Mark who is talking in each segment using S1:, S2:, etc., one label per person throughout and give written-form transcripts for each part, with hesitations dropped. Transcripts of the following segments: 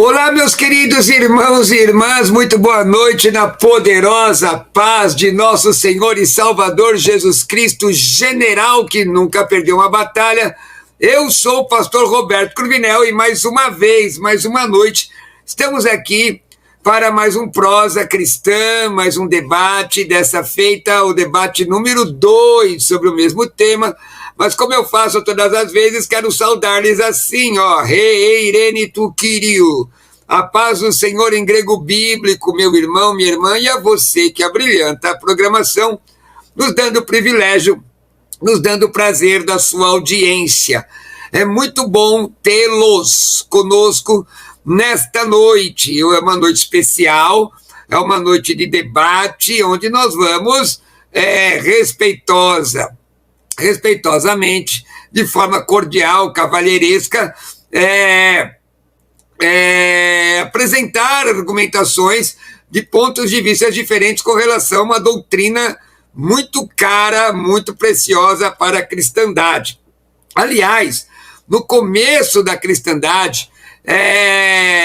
S1: Olá, meus queridos irmãos e irmãs, muito boa noite na poderosa paz de nosso Senhor e Salvador Jesus Cristo, general que nunca perdeu uma batalha. Eu sou o pastor Roberto Cruvinel e mais uma vez, mais uma noite, estamos aqui para mais um Prosa Cristã, mais um debate, dessa feita o debate número 2 sobre o mesmo tema. Mas como eu faço todas as vezes, quero saudar-lhes assim, Reirene tu Kyriou. A paz do Senhor em grego bíblico, meu irmão, minha irmã, e a você que abrilhanta a programação, nos dando o privilégio, nos dando o prazer da sua audiência. É muito bom tê-los conosco nesta noite. É uma noite especial, é uma noite de debate, onde nós vamos respeitosamente, de forma cordial, cavalheiresca, apresentar argumentações de pontos de vista diferentes com relação a uma doutrina muito cara, muito preciosa para a cristandade. Aliás, no começo da cristandade,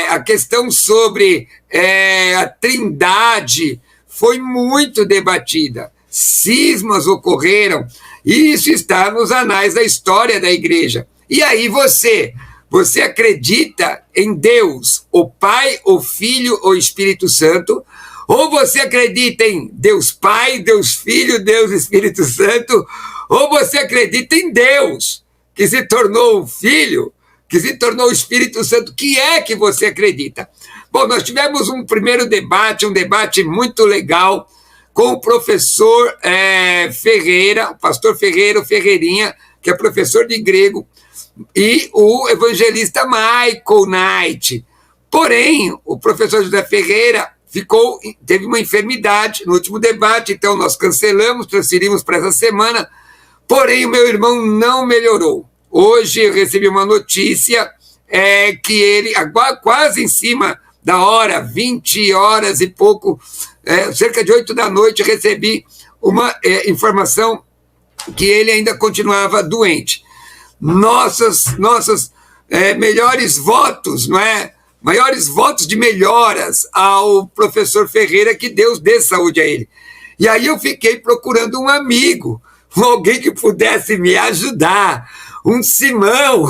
S1: a questão sobre a trindade foi muito debatida. Cismas ocorreram, e isso está nos anais da história da igreja. E aí você acredita em Deus, o Pai, o Filho, o Espírito Santo, ou você acredita em Deus Pai, Deus Filho, Deus Espírito Santo, ou você acredita em Deus, que se tornou o Filho, que se tornou o Espírito Santo? Que é que você acredita? Bom, nós tivemos um primeiro debate, um debate muito legal, com o professor Ferreira, o pastor Ferreira, o Ferreirinha, que é professor de grego, e o evangelista Michael Knight. Porém, o professor José Ferreira teve uma enfermidade no último debate, então nós cancelamos, transferimos para essa semana, porém o meu irmão não melhorou. Hoje eu recebi uma notícia que ele, quase em cima da hora, 20 horas e pouco, cerca de 8 da noite, recebi uma informação que ele ainda continuava doente. Nossos melhores votos, não é? Maiores votos de melhoras ao professor Ferreira, que Deus dê saúde a ele. E aí eu fiquei procurando um amigo, alguém que pudesse me ajudar, um Simão,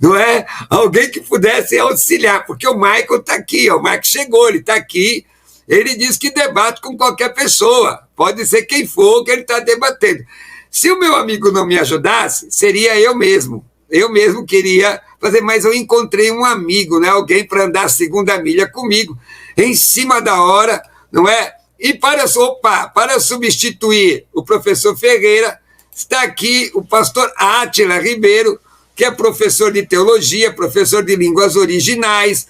S1: não é? Alguém que pudesse auxiliar, porque o Michael está aqui, o Michael chegou, ele está aqui, ele diz que debate com qualquer pessoa, pode ser quem for que ele está debatendo. Se o meu amigo não me ajudasse, seria eu mesmo queria fazer, mas eu encontrei um amigo, né? Alguém para andar a segunda milha comigo, em cima da hora, não é? E para substituir o professor Ferreira, está aqui o pastor Átila Ribeiro, que é professor de teologia, professor de línguas originais,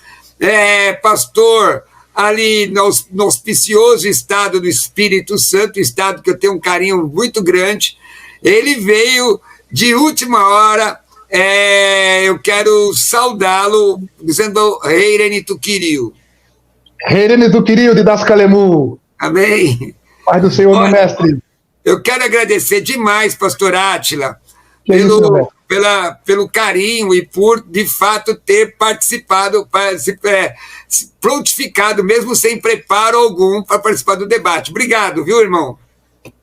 S1: pastor ali no auspicioso estado do Espírito Santo, estado que eu tenho um carinho muito grande. Ele veio de última hora, eu quero saudá-lo, dizendo Reirene tu Kyriou.
S2: Reirene tu Kyriou de Dascalemu.
S1: Amém.
S2: Paz do Senhor, meu mestre.
S1: Eu quero agradecer demais, pastor Átila, pelo carinho e por, de fato, ter participado, prontificado, mesmo sem preparo algum, para participar do debate. Obrigado, viu, irmão?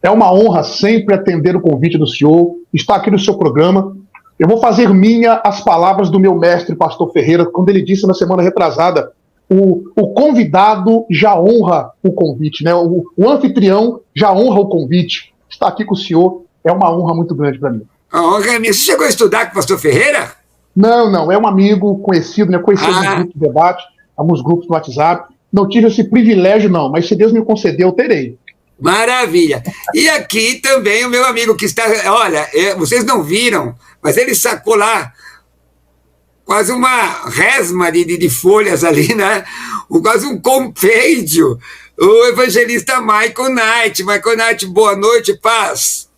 S2: É uma honra sempre atender o convite do senhor, estar aqui no seu programa. Eu vou fazer minha as palavras do meu mestre, pastor Ferreira, quando ele disse na semana retrasada, o convidado já honra o convite, né? O anfitrião já honra o convite. Estar aqui com o senhor é uma honra muito grande para mim.
S1: A honra é minha. Você chegou a estudar com o pastor Ferreira?
S2: Não, é um amigo conhecido, né? Conhecido nos grupos de debate, alguns grupos no WhatsApp. Não tive esse privilégio, não, mas se Deus me conceder, eu terei.
S1: Maravilha. E aqui também o meu amigo que está... Olha, vocês não viram, mas ele sacou lá quase uma resma de folhas ali, né? Quase um compêndio. O evangelista Michael Knight. Michael Knight, boa noite, paz.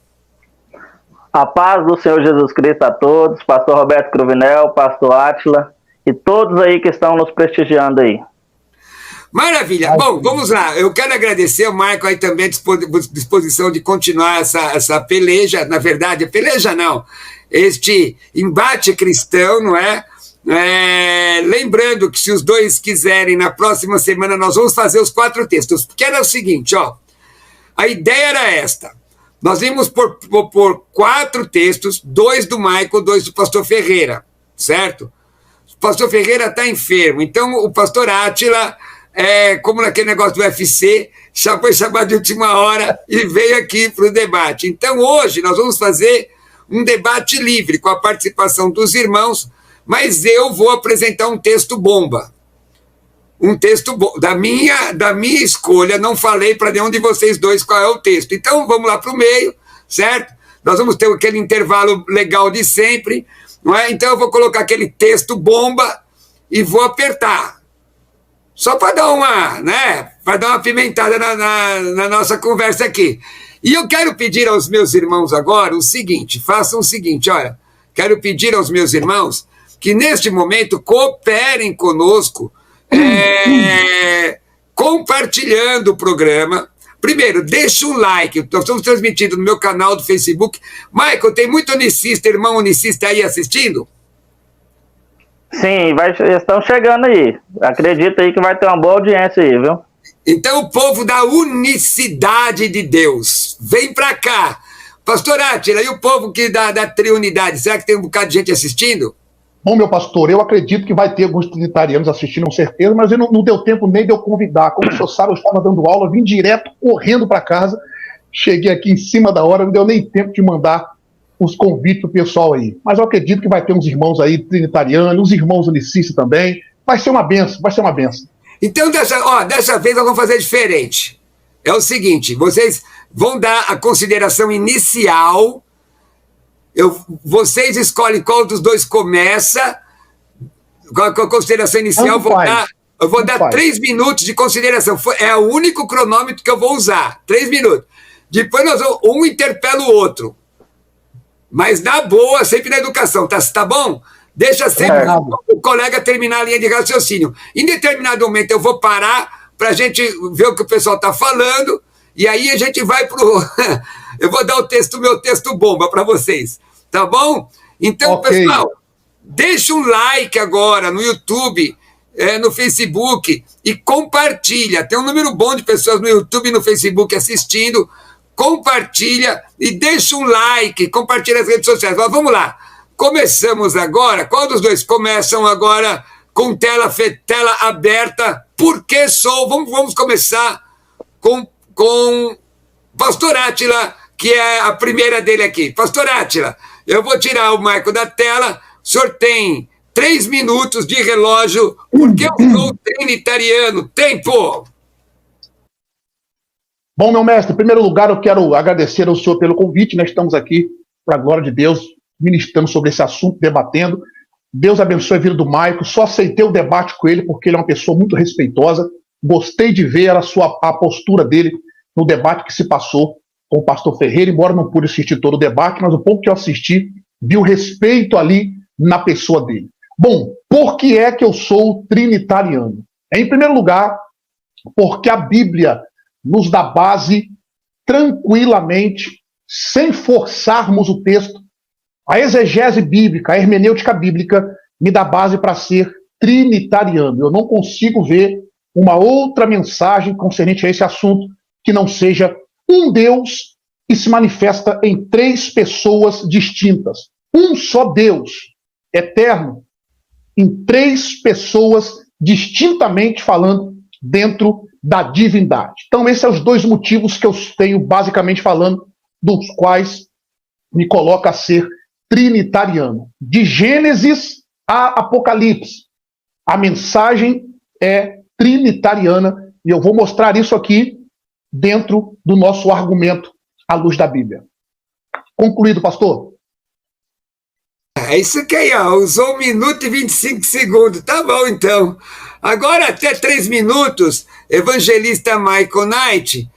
S3: A paz do Senhor Jesus Cristo a todos, pastor Roberto Cruvinel, pastor Átila e todos aí que estão nos prestigiando aí.
S1: Maravilha. Bom, vamos lá. Eu quero agradecer ao Michael aí também a disposição de continuar essa peleja. Na verdade, peleja não. Este embate cristão, não é? Lembrando que se os dois quiserem, na próxima semana nós vamos fazer os 4 textos, porque era o seguinte, ó, a ideia era esta, nós íamos por 4 textos, 2 do Michael, 2 do pastor Ferreira, certo? O pastor Ferreira está enfermo, então o pastor Átila, como naquele negócio do UFC, já foi chamado de última hora e veio aqui para o debate. Então hoje nós vamos fazer um debate livre, com a participação dos irmãos, mas eu vou apresentar um texto bomba. Um texto da minha escolha, não falei para nenhum de vocês dois qual é o texto. Então vamos lá para o meio, certo? Nós vamos ter aquele intervalo legal de sempre, não é? Então eu vou colocar aquele texto bomba e vou apertar. Só para dar uma pimentada na nossa conversa aqui. E eu quero pedir aos meus irmãos agora o seguinte, façam o seguinte, olha, quero pedir aos meus irmãos que neste momento cooperem conosco, compartilhando o programa. Primeiro, deixa um like, nós estamos transmitindo no meu canal do Facebook. Michael, tem muito unicista, irmão unicista aí assistindo?
S3: Sim, estão chegando aí. Acredita aí que vai ter uma boa audiência aí, viu?
S1: Então, o povo da unicidade de Deus, vem pra cá. Pastor Átila, e o povo da triunidade, será que tem um bocado de gente assistindo?
S2: Bom, meu pastor, eu acredito que vai ter alguns trinitarianos assistindo, com certeza, mas não deu tempo nem de eu convidar. Como o senhor sabe, eu estava dando aula, vim direto, correndo para casa, cheguei aqui em cima da hora, não deu nem tempo de mandar os convites pro pessoal aí. Mas eu acredito que vai ter uns irmãos aí trinitarianos, uns irmãos unicistas também. Vai ser uma benção, vai ser uma benção.
S1: Então, dessa vez nós vamos fazer diferente. É o seguinte, vocês vão dar a consideração inicial, vocês escolhem qual dos dois começa, com a consideração inicial, eu vou dar 3 minutos de consideração, é o único cronômetro que eu vou usar, 3 minutos. Depois um interpela o outro, mas na boa, sempre na educação, tá bom? Deixa sempre o colega terminar a linha de raciocínio. Em determinado momento eu vou parar para a gente ver o que o pessoal está falando, e aí a gente vai eu vou dar meu texto bomba para vocês, tá bom? Então, okay. Pessoal, deixa um like agora no YouTube, no Facebook, e compartilha. Tem um número bom de pessoas no YouTube e no Facebook assistindo. Compartilha e deixa um like, compartilha as redes sociais. Mas vamos lá. Começamos agora. Qual dos dois começam agora com tela aberta? Porque vamos começar com Pastor Átila, que é a primeira dele aqui. Pastor Átila, eu vou tirar o Michael da tela. O senhor tem 3 minutos de relógio, porque eu sou trinitariano. Tempo!
S2: Bom, meu mestre, em primeiro lugar eu quero agradecer ao senhor pelo convite. Nós estamos aqui, para a glória de Deus, ministrando sobre esse assunto, debatendo. Deus abençoe a vida do Michael. Só aceitei o debate com ele porque ele é uma pessoa muito respeitosa. Gostei de ver a postura dele no debate que se passou com o pastor Ferreira, embora não pude assistir todo o debate, mas o pouco que eu assisti, vi o respeito ali na pessoa dele. Bom, por que é que eu sou trinitariano? Em primeiro lugar, porque a Bíblia nos dá base tranquilamente, sem forçarmos o texto. A exegese bíblica, a hermenêutica bíblica, me dá base para ser trinitariano. Eu não consigo ver uma outra mensagem concernente a esse assunto que não seja um Deus que se manifesta em 3 pessoas distintas. Um só Deus, eterno, em 3 pessoas distintamente falando dentro da divindade. Então, esses são os 2 motivos que eu tenho basicamente falando, dos quais me coloca a ser trinitariano. De Gênesis a Apocalipse, a mensagem é trinitariana, e eu vou mostrar isso aqui dentro do nosso argumento à luz da Bíblia. Concluído, pastor?
S1: É isso que aí, ó, usou 1 minuto e 25 segundos, tá bom então. Agora até 3 minutos, evangelista Michael Knight,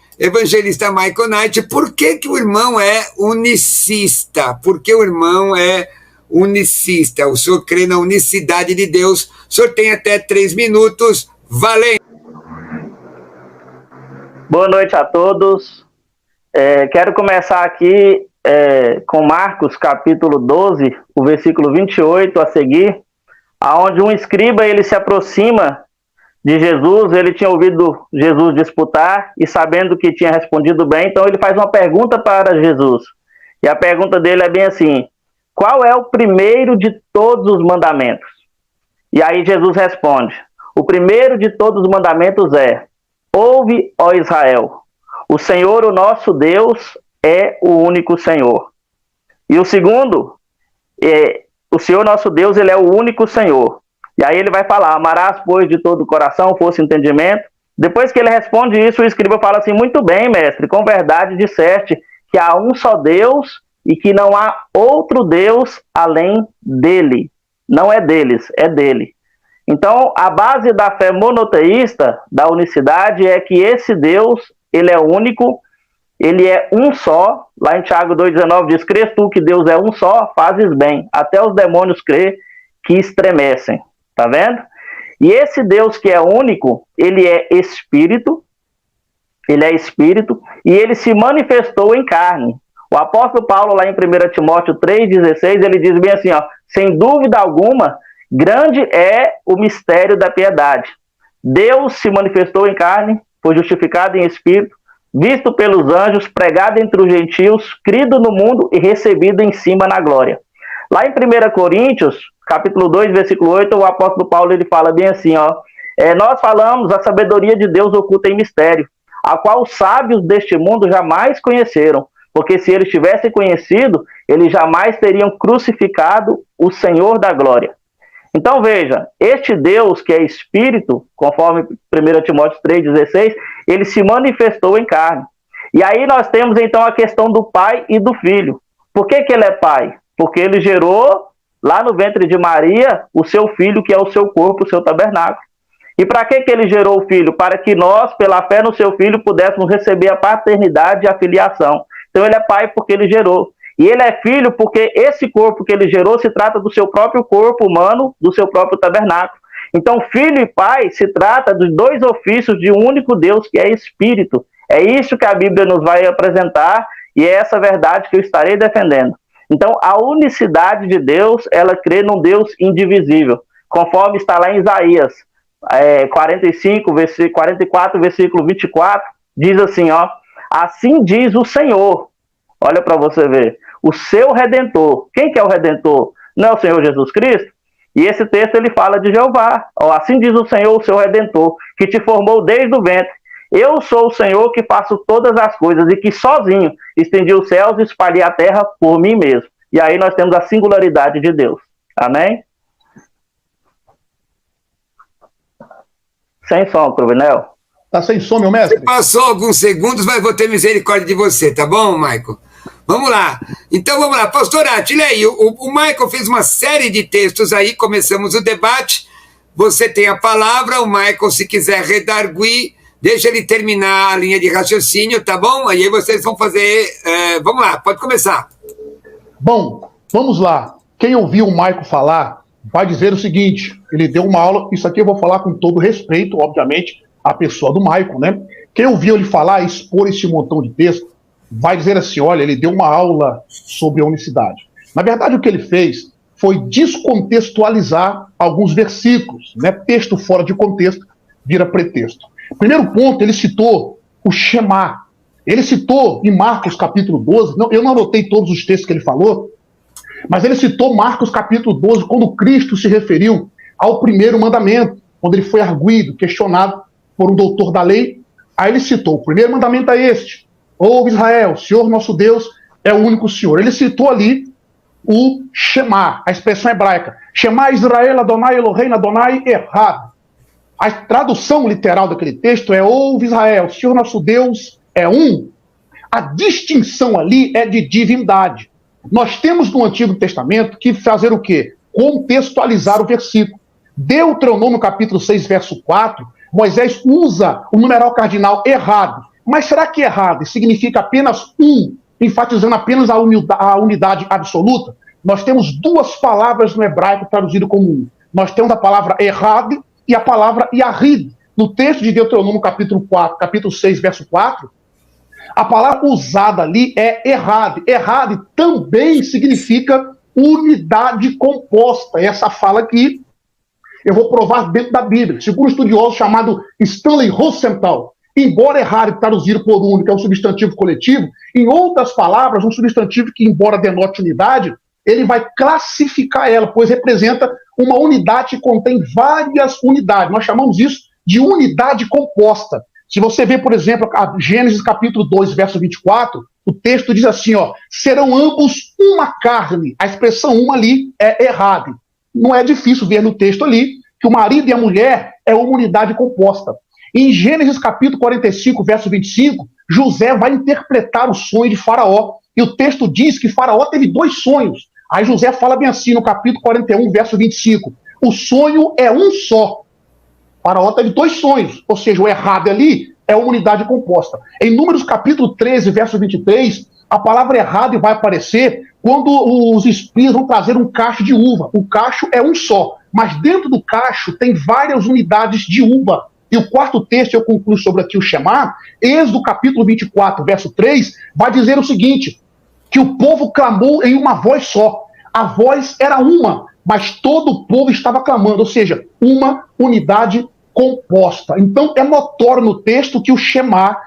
S1: por que o irmão é unicista? Por que o irmão é unicista? O senhor crê na unicidade de Deus, o senhor tem até 3 minutos, valendo.
S3: Boa noite a todos. Quero começar aqui com Marcos, capítulo 12, o versículo 28 a seguir, aonde um escriba ele se aproxima de Jesus, ele tinha ouvido Jesus disputar e sabendo que tinha respondido bem, então ele faz uma pergunta para Jesus. E a pergunta dele é bem assim: qual é o primeiro de todos os mandamentos? E aí Jesus responde: o primeiro de todos os mandamentos é: ouve, ó Israel, o Senhor, o nosso Deus, é o único Senhor. E o segundo é: o Senhor nosso Deus, ele é o único Senhor. E aí ele vai falar: amarás, pois, de todo o coração, força e entendimento. Depois que ele responde isso, o escriba fala assim: muito bem, mestre, com verdade disseste que há um só Deus e que não há outro Deus além dele. Não é deles, é dele. Então, a base da fé monoteísta, da unicidade, é que esse Deus, ele é único, ele é um só. Lá em Tiago 2,19 diz: crês tu que Deus é um só, fazes bem. Até os demônios crê que estremecem. Tá vendo? E esse Deus que é único, ele é espírito, e ele se manifestou em carne. O apóstolo Paulo, lá em 1 Timóteo 3,16, ele diz bem assim, ó: sem dúvida alguma, grande é o mistério da piedade. Deus se manifestou em carne, foi justificado em espírito, visto pelos anjos, pregado entre os gentios, crido no mundo e recebido em cima na glória. Lá em 1 Coríntios, capítulo 2, versículo 8, o apóstolo Paulo ele fala bem assim, ó: nós falamos a sabedoria de Deus oculta em mistério, a qual os sábios deste mundo jamais conheceram, porque se eles tivessem conhecido, eles jamais teriam crucificado o Senhor da glória. Então veja, este Deus que é espírito, conforme 1 Timóteo 3,16, ele se manifestou em carne. E aí nós temos então a questão do pai e do filho. Por que ele é pai? Porque ele gerou lá no ventre de Maria o seu filho, que é o seu corpo, o seu tabernáculo. E para que ele gerou o filho? Para que nós, pela fé no seu filho, pudéssemos receber a paternidade e a filiação. Então ele é pai porque ele gerou. E ele é filho porque esse corpo que ele gerou se trata do seu próprio corpo humano, do seu próprio tabernáculo. Então filho e pai se trata dos dois ofícios de um único Deus, que é espírito. É isso que a Bíblia nos vai apresentar e é essa verdade que eu estarei defendendo. Então a unicidade de Deus, ela crê num Deus indivisível, conforme está lá em Isaías 44, versículo 24, diz assim, ó: assim diz o Senhor, olha para você ver, o seu Redentor. Quem que é o Redentor? Não é o Senhor Jesus Cristo? E esse texto ele fala de Jeová, ó: assim diz o Senhor, o seu Redentor, que te formou desde o ventre. Eu sou o Senhor que faço todas as coisas e que sozinho estendi os céus e espalhei a terra por mim mesmo. E aí nós temos a singularidade de Deus. Amém? Sem som, Cruvinel.
S2: Tá sem som, meu mestre?
S1: Você passou alguns segundos, mas vou ter misericórdia de você, tá bom, Michael? Vamos lá. Então vamos lá. Pastor Átila, aí, o Michael fez uma série de textos aí, começamos o debate. Você tem a palavra, o Michael, se quiser redarguir, deixa ele terminar a linha de raciocínio, tá bom? Aí vocês vão fazer... vamos lá, pode começar.
S2: Bom, vamos lá. Quem ouviu o Michael falar vai dizer o seguinte: ele deu uma aula, isso aqui eu vou falar com todo respeito, obviamente, à pessoa do Michael, né? Quem ouviu ele falar, expor esse montão de texto, vai dizer assim: olha, ele deu uma aula sobre a unicidade. Na verdade, o que ele fez foi descontextualizar alguns versículos, né? Texto fora de contexto vira pretexto. Primeiro ponto, ele citou o Shema. Ele citou em Marcos capítulo 12, eu não anotei todos os textos que ele falou, mas ele citou Marcos capítulo 12, quando Cristo se referiu ao primeiro mandamento, quando ele foi arguido, questionado por um doutor da lei. Aí ele citou: o primeiro mandamento é este: ouve Israel, o Senhor nosso Deus é o único Senhor. Ele citou ali o Shema, a expressão hebraica. Shema Israel, Adonai Eloheinu, Adonai Echad. A tradução literal daquele texto é: ouve Israel, o Senhor nosso Deus é um. A distinção ali é de divindade. Nós temos no Antigo Testamento que fazer o quê? Contextualizar o versículo. Deuteronômio capítulo 6, verso 4, Moisés usa o numeral cardinal errado. Mas será que errado significa apenas um, enfatizando apenas a unidade absoluta? Nós temos duas palavras no hebraico traduzidas como um. Nós temos a palavra errad e a palavra yarid. No texto de Deuteronômio capítulo 6, verso 4, a palavra usada ali é errad. Errad também significa unidade composta. Essa fala aqui Eu vou provar dentro da Bíblia. Segundo um estudioso chamado Stanley Rosenthal, embora errado traduzido por único é um substantivo coletivo, em outras palavras, um substantivo que, embora denote unidade, ele vai classificar ela, pois representa uma unidade que contém várias unidades. Nós chamamos isso de unidade composta. Se você vê, por exemplo, Gênesis capítulo 2, verso 24, o texto diz assim, ó, serão ambos uma carne. A expressão uma ali é errada. Não é difícil ver no texto ali que o marido e a mulher é uma unidade composta. Em Gênesis capítulo 45, verso 25, José vai interpretar o sonho de Faraó. E o texto diz que Faraó teve 2 sonhos. Aí José fala bem assim no capítulo 41, verso 25. O sonho é um só. Faraó teve 2 sonhos. Ou seja, o errado ali é uma unidade composta. Em Números capítulo 13, verso 23, a palavra errado vai aparecer quando os espias vão trazer um cacho de uva. O cacho é um só. Mas dentro do cacho tem várias unidades de uva. E o quarto texto, eu concluo sobre aqui o Shema, Êxodo capítulo 24, verso 3, vai dizer o seguinte, que o povo clamou em uma voz só. A voz era uma, mas todo o povo estava clamando, ou seja, uma unidade composta. Então, é notório no texto que o Shema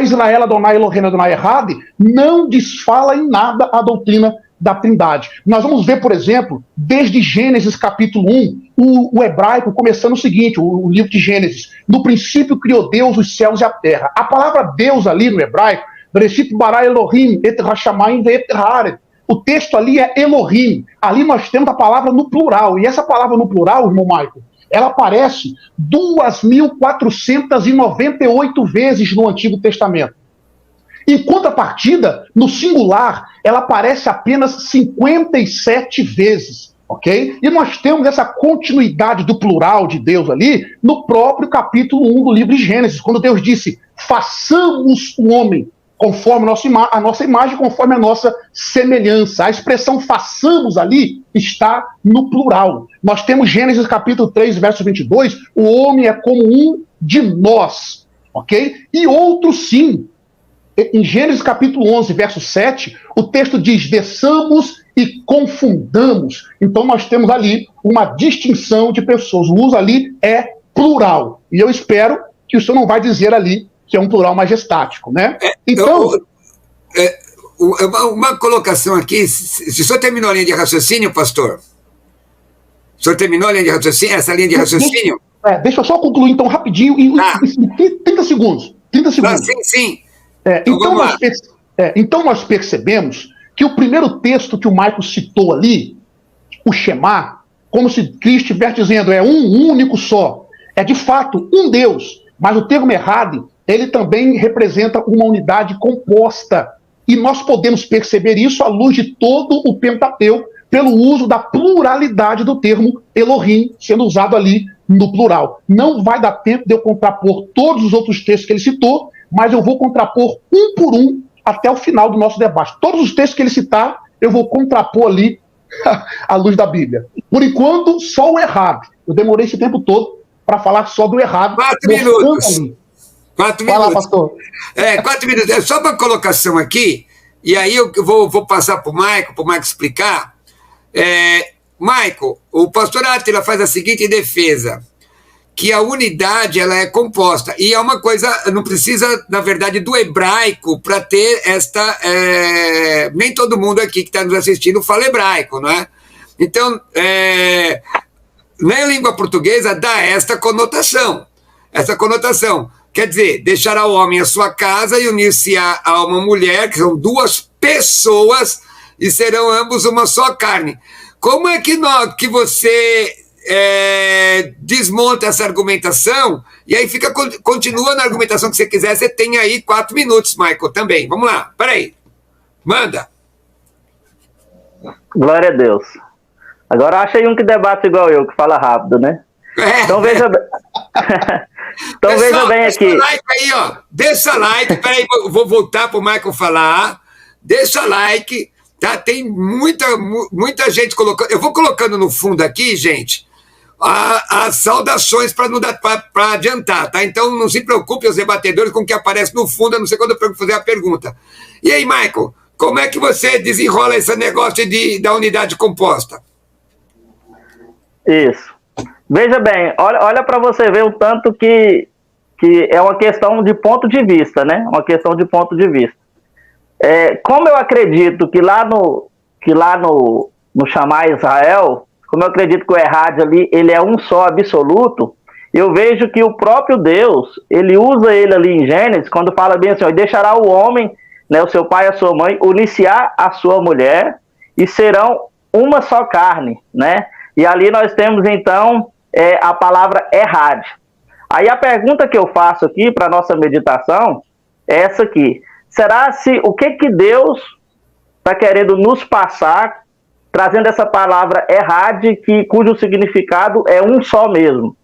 S2: Israel Adonai Eloheinu Adonai Echad, não desfala em nada a doutrina da Trindade. Nós vamos ver, por exemplo, desde Gênesis capítulo 1, o hebraico começando o seguinte, o livro de Gênesis, no princípio criou Deus os céus e a terra. A palavra Deus ali no hebraico, Bereshit bara Elohim et hashamayim ve'et haaretz. O texto ali é Elohim. Ali nós temos a palavra no plural. E essa palavra no plural, irmão Michael, ela aparece 2.498 vezes no Antigo Testamento. Em contrapartida, no singular, ela aparece apenas 57 vezes, ok? E nós temos essa continuidade do plural de Deus ali no próprio capítulo 1 do livro de Gênesis, quando Deus disse, façamos o homem conforme a nossa imagem, conforme a nossa semelhança. A expressão façamos ali está no plural. Nós temos Gênesis capítulo 3, verso 22, o homem é como um de nós, ok? E outro sim. Em Gênesis capítulo 11, verso 7, o texto diz, desçamos e confundamos. Então nós temos ali uma distinção de pessoas. O uso ali é plural. E eu espero que o senhor não vai dizer ali que é um plural majestático, né? Então...
S1: uma colocação aqui, se o senhor terminou a linha de raciocínio, pastor? O senhor terminou a linha de raciocínio, essa linha de raciocínio?
S2: Deixa eu só concluir então rapidinho, em 30 segundos. 30 segundos.
S1: Sim.
S2: Então nós percebemos que o primeiro texto que o Michael citou ali, o Shema, como se Cristo estivesse dizendo, é um único só. É de fato um Deus, mas o termo errado, ele também representa uma unidade composta. E nós podemos perceber isso à luz de todo o Pentateuco, pelo uso da pluralidade do termo Elohim, sendo usado ali no plural. Não vai dar tempo de eu contrapor todos os outros textos que ele citou, mas eu vou contrapor um por um até o final do nosso debate. Todos os textos que ele citar, eu vou contrapor ali à luz da Bíblia. Por enquanto, só o errado. Eu demorei esse tempo todo para falar só do errado.
S1: 4 minutos. 4 minutos.
S2: Vai lá, pastor.
S1: 4 minutos. É só uma colocação aqui, e aí eu vou passar para o Michael explicar. Michael, o pastor Átila faz a seguinte defesa, que a unidade ela é composta, e é uma coisa, não precisa, na verdade, do hebraico para ter esta... nem todo mundo aqui que está nos assistindo fala hebraico, não é? Então, na língua portuguesa dá esta conotação. Quer dizer, deixará o homem a sua casa e unir-se a uma mulher, que são 2 pessoas, e serão ambos uma só carne. Como é que você desmonta essa argumentação? E aí continua na argumentação que você quiser. Você tem aí 4 minutos, Michael, também. Vamos lá, peraí. Manda.
S3: Glória a Deus. Agora acha aí um que debate igual eu, que fala rápido, né? Então veja bem. Então pessoal, veja bem aqui.
S1: Deixa like aí, ó. Deixa like. Peraí, vou voltar para o Michael falar. Deixa like. Tá? Tem muita gente colocando. Eu vou colocando no fundo aqui, gente, as saudações para não dar para adiantar, tá? Então não se preocupe, os debatedores, com o que aparece no fundo, a não ser quando eu fazer a pergunta. E aí, Michael, como é que você desenrola esse negócio da unidade composta?
S3: Isso. Veja bem, olha para você ver o tanto que é uma questão de ponto de vista, né? Uma questão de ponto de vista. Como eu acredito que lá no chamar Israel, como eu acredito que o Errad ali, ele é um só absoluto, eu vejo que o próprio Deus, ele usa ele ali em Gênesis, quando fala bem assim, ó, deixará o homem, né, o seu pai e a sua mãe, uniciar a sua mulher, e serão uma só carne, né? E ali nós temos, então, a palavra Errad. Aí a pergunta que eu faço aqui para a nossa meditação é essa aqui. Será o que Deus está querendo nos passar, trazendo essa palavra Errad, cujo significado é um só mesmo?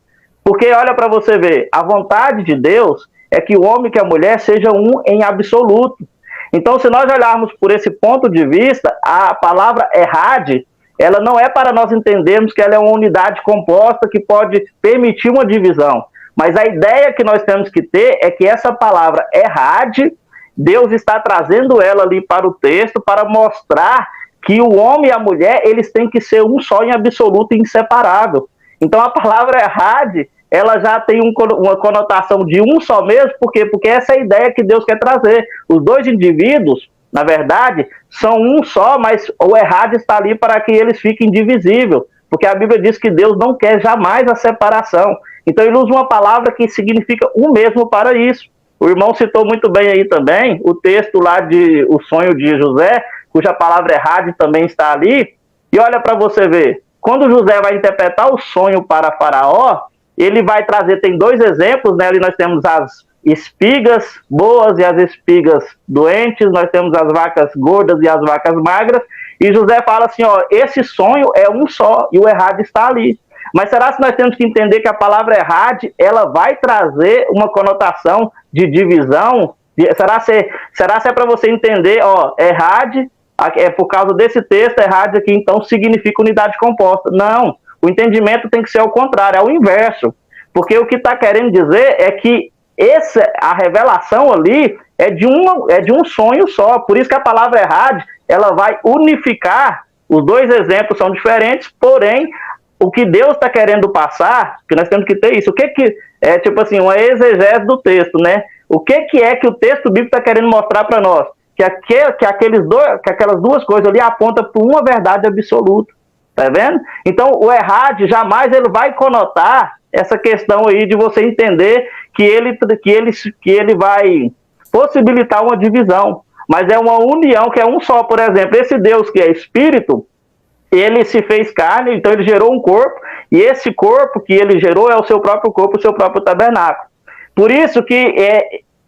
S3: Porque olha para você ver, a vontade de Deus é que o homem e que a mulher sejam um em absoluto. Então, se nós olharmos por esse ponto de vista, a palavra Errad, ela não é para nós entendermos que ela é uma unidade composta que pode permitir uma divisão. Mas a ideia que nós temos que ter é que essa palavra Errad, Deus está trazendo ela ali para o texto para mostrar que o homem e a mulher, eles têm que ser um só em absoluto e inseparável. Então a palavra Errad, ela já tem uma conotação de um só mesmo, por quê? Porque essa é a ideia que Deus quer trazer. Os dois indivíduos, na verdade, são um só, mas o Errad está ali para que eles fiquem indivisíveis, porque a Bíblia diz que Deus não quer jamais a separação. Então ele usa uma palavra que significa o mesmo para isso. O irmão citou muito bem aí também o texto lá de O Sonho de José, cuja palavra Errad também está ali. E olha para você ver, quando José vai interpretar o sonho para Faraó, ele vai trazer, tem dois exemplos, né? Ali nós temos as espigas boas e as espigas doentes, nós temos as vacas gordas e as vacas magras, e José fala assim, ó, esse sonho é um só, e o Errad está ali. Mas será que nós temos que entender que a palavra Errad, ela vai trazer uma conotação de divisão? Será se é para você entender, ó, Errad, por causa desse texto, Errad aqui, então, significa unidade composta. Não, o entendimento tem que ser ao contrário, é o inverso. Porque o que está querendo dizer é que a revelação ali é de um sonho só. Por isso que a palavra Errad, ela vai unificar, os dois exemplos são diferentes, porém, o que Deus está querendo passar, que nós temos que ter isso, o que é tipo assim, uma exegese do texto, né? O que é que o texto bíblico está querendo mostrar para nós? Que aquelas duas coisas ali apontam para uma verdade absoluta, tá vendo? Então, o Errad jamais ele vai conotar essa questão aí de você entender que ele vai possibilitar uma divisão, mas é uma união que é um só. Por exemplo, esse Deus que é Espírito, ele se fez carne, então ele gerou um corpo, e esse corpo que ele gerou é o seu próprio corpo, o seu próprio tabernáculo. Por isso que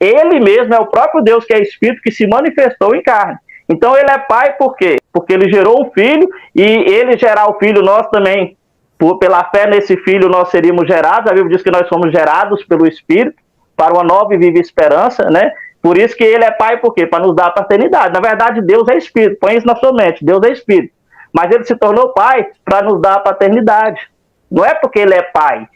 S3: ele mesmo é o próprio Deus que é Espírito, que se manifestou em carne. Então ele é Pai por quê? Porque ele gerou um filho, e ele gerar o filho, nós também, pela fé nesse filho, nós seríamos gerados. A Bíblia diz que nós somos gerados pelo Espírito, para uma nova e viva esperança, né? Por isso que ele é Pai por quê? Para nos dar a paternidade. Na verdade, Deus é Espírito, põe isso na sua mente, Deus é Espírito. Mas ele se tornou pai para nos dar a paternidade. Não é porque ele é pai.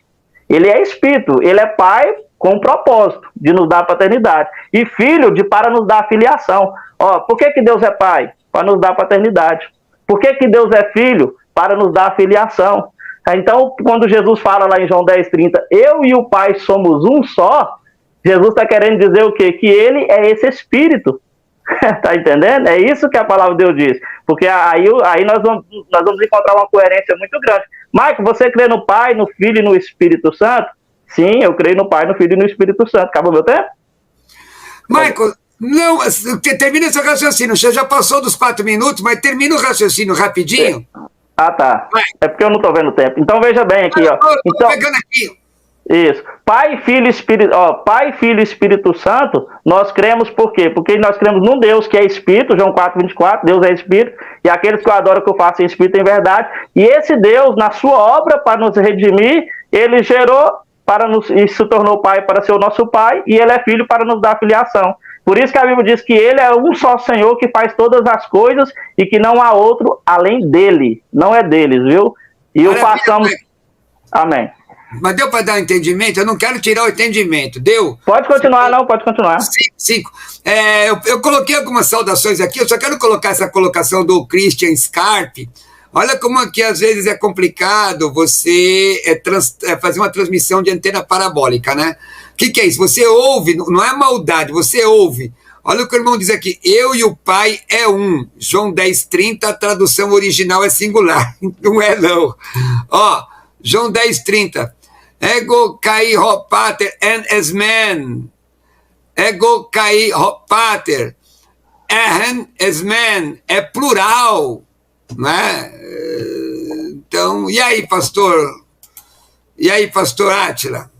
S3: Ele é espírito. Ele é pai com o propósito de nos dar a paternidade. E filho para nos dar a filiação. Ó, por que Deus é pai? Para nos dar a paternidade. Por que Deus é filho? Para nos dar a filiação. Então, quando Jesus fala lá em João 10:30, eu e o Pai somos um só, Jesus está querendo dizer o quê? Que ele é esse espírito. Tá entendendo? É isso que a palavra de Deus diz. Porque aí nós vamos encontrar uma coerência muito grande. Michael, você crê no Pai, no Filho e no Espírito Santo? Sim, eu creio no Pai, no Filho e no Espírito Santo. Acabou meu tempo?
S1: Michael, não, termina seu raciocínio. Você já passou dos 4 minutos, mas termina o raciocínio rapidinho.
S3: Ah, tá.
S1: Vai.
S3: É porque eu não estou vendo o tempo. Então veja bem aqui, ó.
S1: Estou pegando aqui.
S3: Isso. Pai, Filho e Espírito Santo, nós cremos por quê? Porque nós cremos num Deus que é Espírito, João 4:24, Deus é Espírito, e aqueles que eu adoro que eu faço em Espírito em verdade. E esse Deus, na sua obra para nos redimir, ele gerou e se tornou Pai para ser o nosso Pai, e ele é Filho para nos dar filiação. Por isso que a Bíblia diz que ele é um só Senhor que faz todas as coisas e que não há outro além dele. Não é deles, viu? E o passamos... Amém.
S1: Mas deu para dar um entendimento? Eu não quero tirar o entendimento, deu?
S3: Pode continuar, não, pode continuar.
S1: 5. Eu coloquei algumas saudações aqui, eu só quero colocar essa colocação do Christian Scarpe. Olha como aqui às vezes é complicado você fazer uma transmissão de antena parabólica, né? O que é isso? Você ouve, não é maldade, você ouve. Olha o que o irmão diz aqui, eu e o Pai é um. João 10:30, a tradução original é singular, não é não. Ó, João 10:30, ego kai ho pater en es men. Ego kai ho pater en es men. É plural, né? Então, e aí, pastor? E aí, pastor Átila?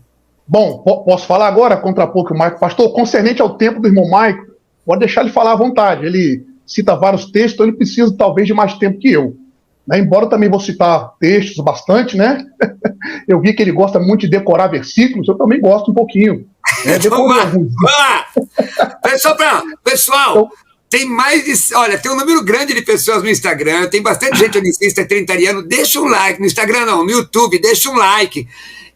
S2: Bom, posso falar agora, contrapor que o Maico, pastor, concernente ao tempo do irmão Maico, pode deixar ele falar à vontade. Ele cita vários textos, então ele precisa talvez de mais tempo que eu. Né? Embora eu também vou citar textos bastante, né? Eu vi que ele gosta muito de decorar versículos, eu também gosto um pouquinho. Né?
S1: Pessoal, então, tem mais de... Olha, tem um número grande de pessoas no Instagram, tem bastante gente unicista trinitariano, deixa um like, no Instagram não, no YouTube, deixa um like.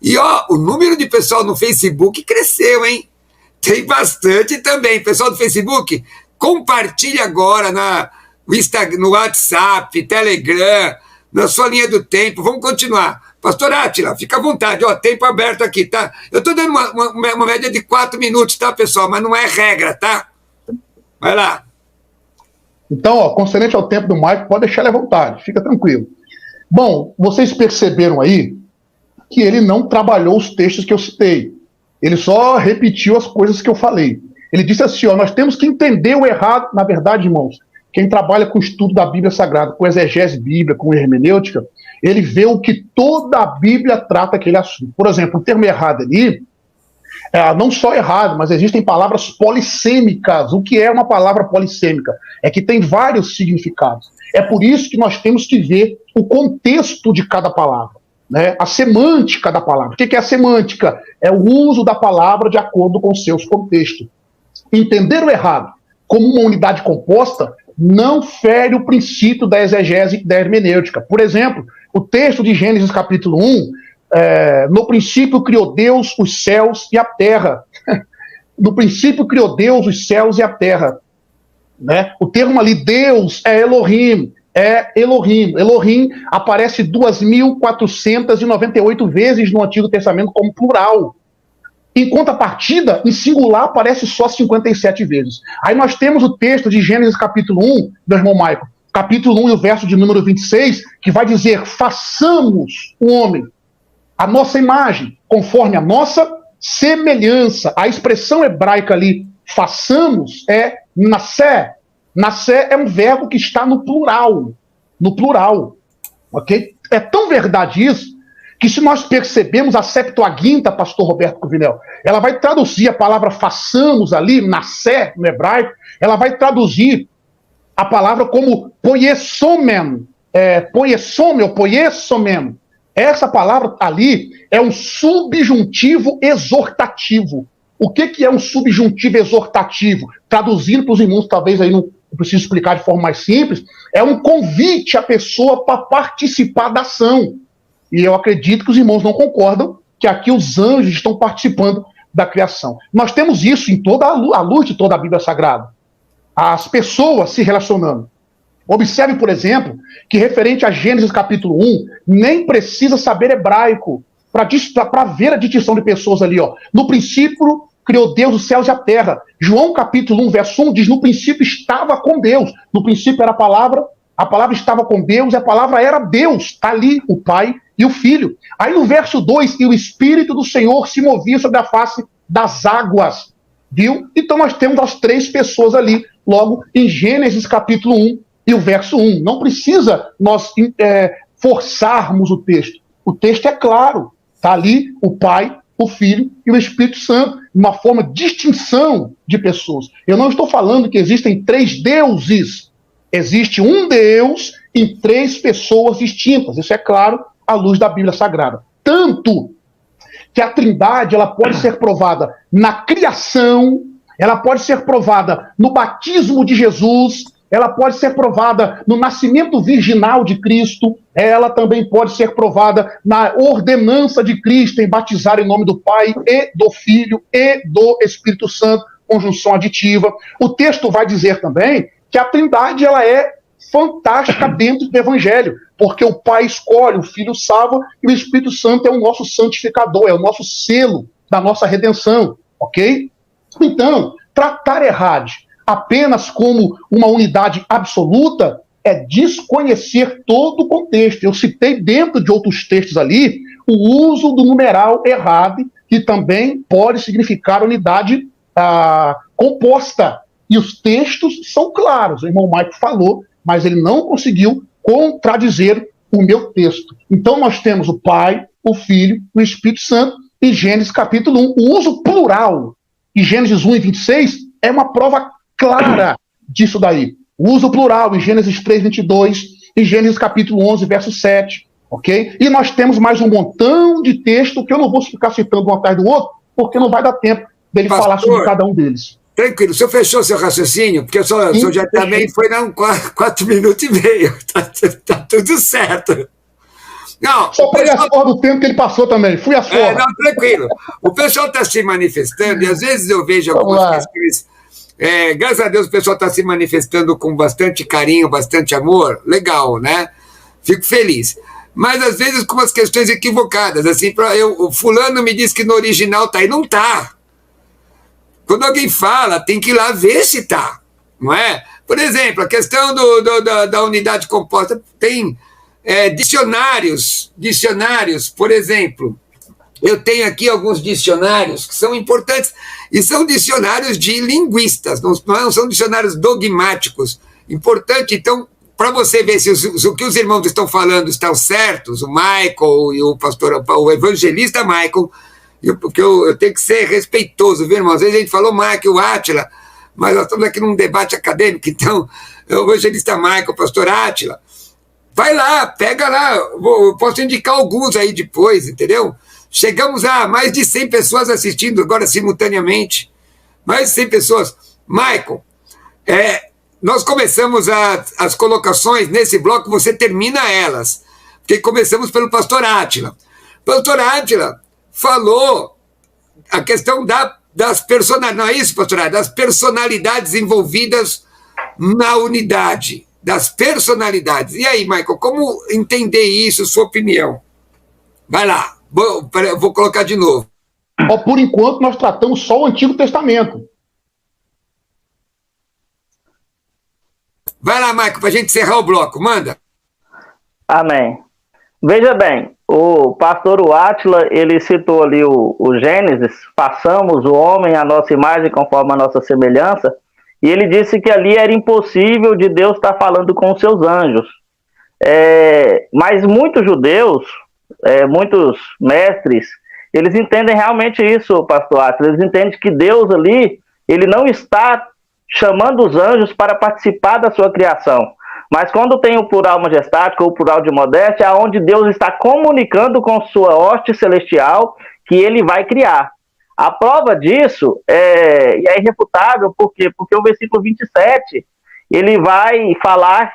S1: E ó, o número de pessoal no Facebook cresceu, hein? Tem bastante também. Pessoal do Facebook, compartilhe agora no Instagram, no WhatsApp, Telegram, na sua linha do tempo. Vamos continuar. Pastor Átila, fica à vontade. Ó, tempo aberto aqui, tá? Eu estou dando uma média de 4 minutos, tá, pessoal? Mas não é regra, tá? Vai lá.
S2: Então, ó, concernente ao tempo do Maico, pode deixar ele à vontade. Fica tranquilo. Bom, vocês perceberam aí que ele não trabalhou os textos que eu citei. Ele só repetiu as coisas que eu falei. Ele disse assim, ó, nós temos que entender o errado. Na verdade, irmãos, quem trabalha com o estudo da Bíblia Sagrada, com exegese bíblica, com hermenêutica, ele vê o que toda a Bíblia trata aquele assunto. Por exemplo, o termo errado ali, não só errado, mas existem palavras polissêmicas. O que é uma palavra polissêmica? É que tem vários significados. É por isso que nós temos que ver o contexto de cada palavra. Né, a semântica da palavra. O que é a semântica? É o uso da palavra de acordo com seus contextos. Entender o errado como uma unidade composta não fere o princípio da exegese e da hermenêutica. Por exemplo, o texto de Gênesis capítulo 1, no princípio criou Deus os céus e a terra. No princípio criou Deus os céus e a terra. Né? O termo ali, Deus, é Elohim. Elohim aparece 2.498 vezes no Antigo Testamento como plural. Em contrapartida, em singular, aparece só 57 vezes. Aí nós temos o texto de Gênesis capítulo 1, do irmão Maico, capítulo 1 e o verso de número 26, que vai dizer, façamos o homem a nossa imagem, conforme a nossa semelhança. A expressão hebraica ali, façamos, é nascer. Nascer é um verbo que está no plural. No plural. Ok? É tão verdade isso, que se nós percebemos a Septuaginta, pastor Roberto Covinel, ela vai traduzir a palavra façamos ali, nascer, no hebraico, ela vai traduzir a palavra como poiesomen, poiesome ou poiesomen. Essa palavra ali é um subjuntivo exortativo. O que é um subjuntivo exortativo? Traduzindo para os irmãos, talvez aí não preciso explicar de forma mais simples, é um convite à pessoa para participar da ação. E eu acredito que os irmãos não concordam que aqui os anjos estão participando da criação. Nós temos isso em toda a luz de toda a Bíblia Sagrada. As pessoas se relacionando. Observe, por exemplo, que referente a Gênesis capítulo 1, nem precisa saber hebraico para ver a distinção de pessoas ali. Ó. No princípio, criou Deus os céus e a terra. João capítulo 1, verso 1 diz, no princípio estava com Deus. No princípio era a palavra estava com Deus e a palavra era Deus. Está ali o Pai e o Filho. Aí no verso 2, e o Espírito do Senhor se movia sobre a face das águas. Viu? Então nós temos as três pessoas ali, logo em Gênesis capítulo 1 e o verso 1. Não precisa nós forçarmos o texto. O texto é claro. Está ali o Pai, o Filho e o Espírito Santo, uma forma de distinção de pessoas. Eu não estou falando que existem três deuses. Existe um Deus em três pessoas distintas. Isso é claro à luz da Bíblia Sagrada. Tanto que a Trindade ela pode ser provada na criação, ela pode ser provada no batismo de Jesus, ela pode ser provada no nascimento virginal de Cristo, ela também pode ser provada na ordenança de Cristo em batizar em nome do Pai e do Filho e do Espírito Santo, conjunção aditiva. O texto vai dizer também que a Trindade ela é fantástica dentro do Evangelho, Porque o Pai escolhe, o Filho salva e o Espírito Santo é o nosso santificador, é o nosso selo da nossa redenção, ok? Então, tratar Errad apenas como uma unidade absoluta é desconhecer todo o contexto. Eu citei dentro de outros textos ali o uso do numeral Errad, que também pode significar unidade composta. E os textos são claros. O irmão Mike falou, mas ele não conseguiu contradizer o meu texto. Então nós temos o Pai, o Filho, o Espírito Santo, e Gênesis capítulo 1. O uso plural em Gênesis 1 e 26 é uma prova clara disso daí. O uso plural em Gênesis 3, 22, em Gênesis capítulo 11, verso 7. Ok? E nós temos mais um montão de texto que eu não vou ficar citando um atrás do outro, porque não vai dar tempo dele falar sobre cada um deles.
S1: Tranquilo, o senhor fechou seu raciocínio? Porque o senhor já também foi 4 minutos e meio. Tá tudo certo. Não,
S2: só peguei as porras do tempo que ele passou também. Fui às porras.
S1: Não, tranquilo. O pessoal está se manifestando e às vezes eu vejo algumas questões. Graças a Deus o pessoal está se manifestando com bastante carinho, bastante amor. Legal, né? Fico feliz. Mas às vezes com umas questões equivocadas. Assim, o fulano me disse que no original tá aí. Não tá. Quando alguém fala, tem que ir lá ver se tá. Não é? Por exemplo, a questão da unidade composta. Tem dicionários, por exemplo. Eu tenho aqui alguns dicionários que são importantes, e são dicionários de linguistas, não são dicionários dogmáticos. Importante, então, para você ver se o que os irmãos estão falando estão certos, o Michael e o evangelista Michael, porque eu tenho que ser respeitoso, viu, irmão? Às vezes a gente falou Michael, Átila, mas nós estamos aqui num debate acadêmico, então, o evangelista Michael, o pastor Átila, vai lá, pega lá, eu posso indicar alguns aí depois, entendeu? Chegamos a mais de 100 pessoas assistindo agora simultaneamente. Mais de 100 pessoas. Michael, nós começamos as colocações nesse bloco, você termina elas. Porque começamos pelo pastor Átila. Pastor Átila falou a questão das personalidades. Não é isso, pastor Átila? Das personalidades envolvidas na unidade. Das personalidades. E aí, Michael, como entender isso, sua opinião? Vai lá. Vou colocar de novo.
S2: Por enquanto, nós tratamos só o Antigo Testamento.
S1: Vai lá, Michael, para a gente encerrar o bloco. Manda.
S3: Amém. Veja bem, o pastor Átila, ele citou ali o Gênesis, façamos o homem à nossa imagem conforme a nossa semelhança, e ele disse que ali era impossível de Deus estar falando com os seus anjos. Mas muitos judeus, muitos mestres, eles entendem realmente isso, pastor Átila. Eles entendem que Deus ali, ele não está chamando os anjos para participar da sua criação. Mas quando tem o plural majestático ou o plural de modéstia, é onde Deus está comunicando com sua hoste celestial que ele vai criar. A prova disso é irrefutável, por quê? Porque o versículo 27, ele vai falar,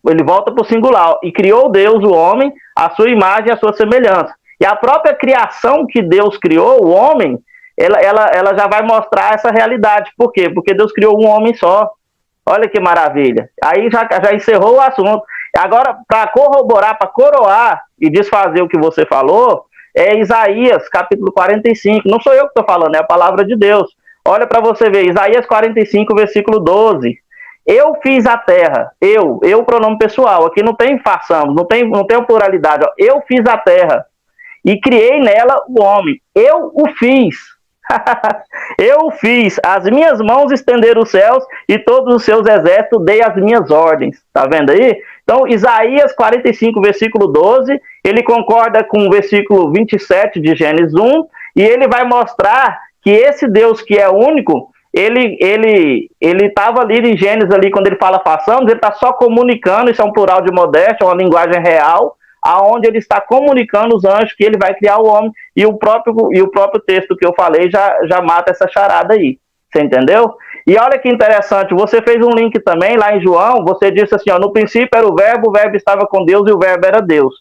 S3: ele volta para o singular, e criou Deus o homem, a sua imagem e a sua semelhança. E a própria criação que Deus criou, o homem, ela já vai mostrar essa realidade. Por quê? Porque Deus criou um homem só. Olha que maravilha. Aí já encerrou o assunto. Agora, para corroborar, para coroar e desfazer o que você falou, é Isaías, capítulo 45. Não sou eu que estou falando, é a palavra de Deus. Olha para você ver, Isaías 45, versículo 12. Eu fiz a terra, eu pronome pessoal, aqui não tem façamos, não tem pluralidade, eu fiz a terra e criei nela o homem, eu o fiz, eu o fiz, as minhas mãos estenderam os céus e todos os seus exércitos dei as minhas ordens, tá vendo aí? Então Isaías 45, versículo 12, ele concorda com o versículo 27 de Gênesis 1 e ele vai mostrar que esse Deus que é único, ele estava ali em Gênesis, ali, quando ele fala façamos, ele está só comunicando, isso é um plural de modéstia, uma linguagem real, aonde ele está comunicando os anjos que ele vai criar o homem, e o próprio texto que eu falei já mata essa charada aí, você entendeu? E olha que interessante, você fez um link também lá em João, você disse assim, no princípio era o verbo estava com Deus e o verbo era Deus.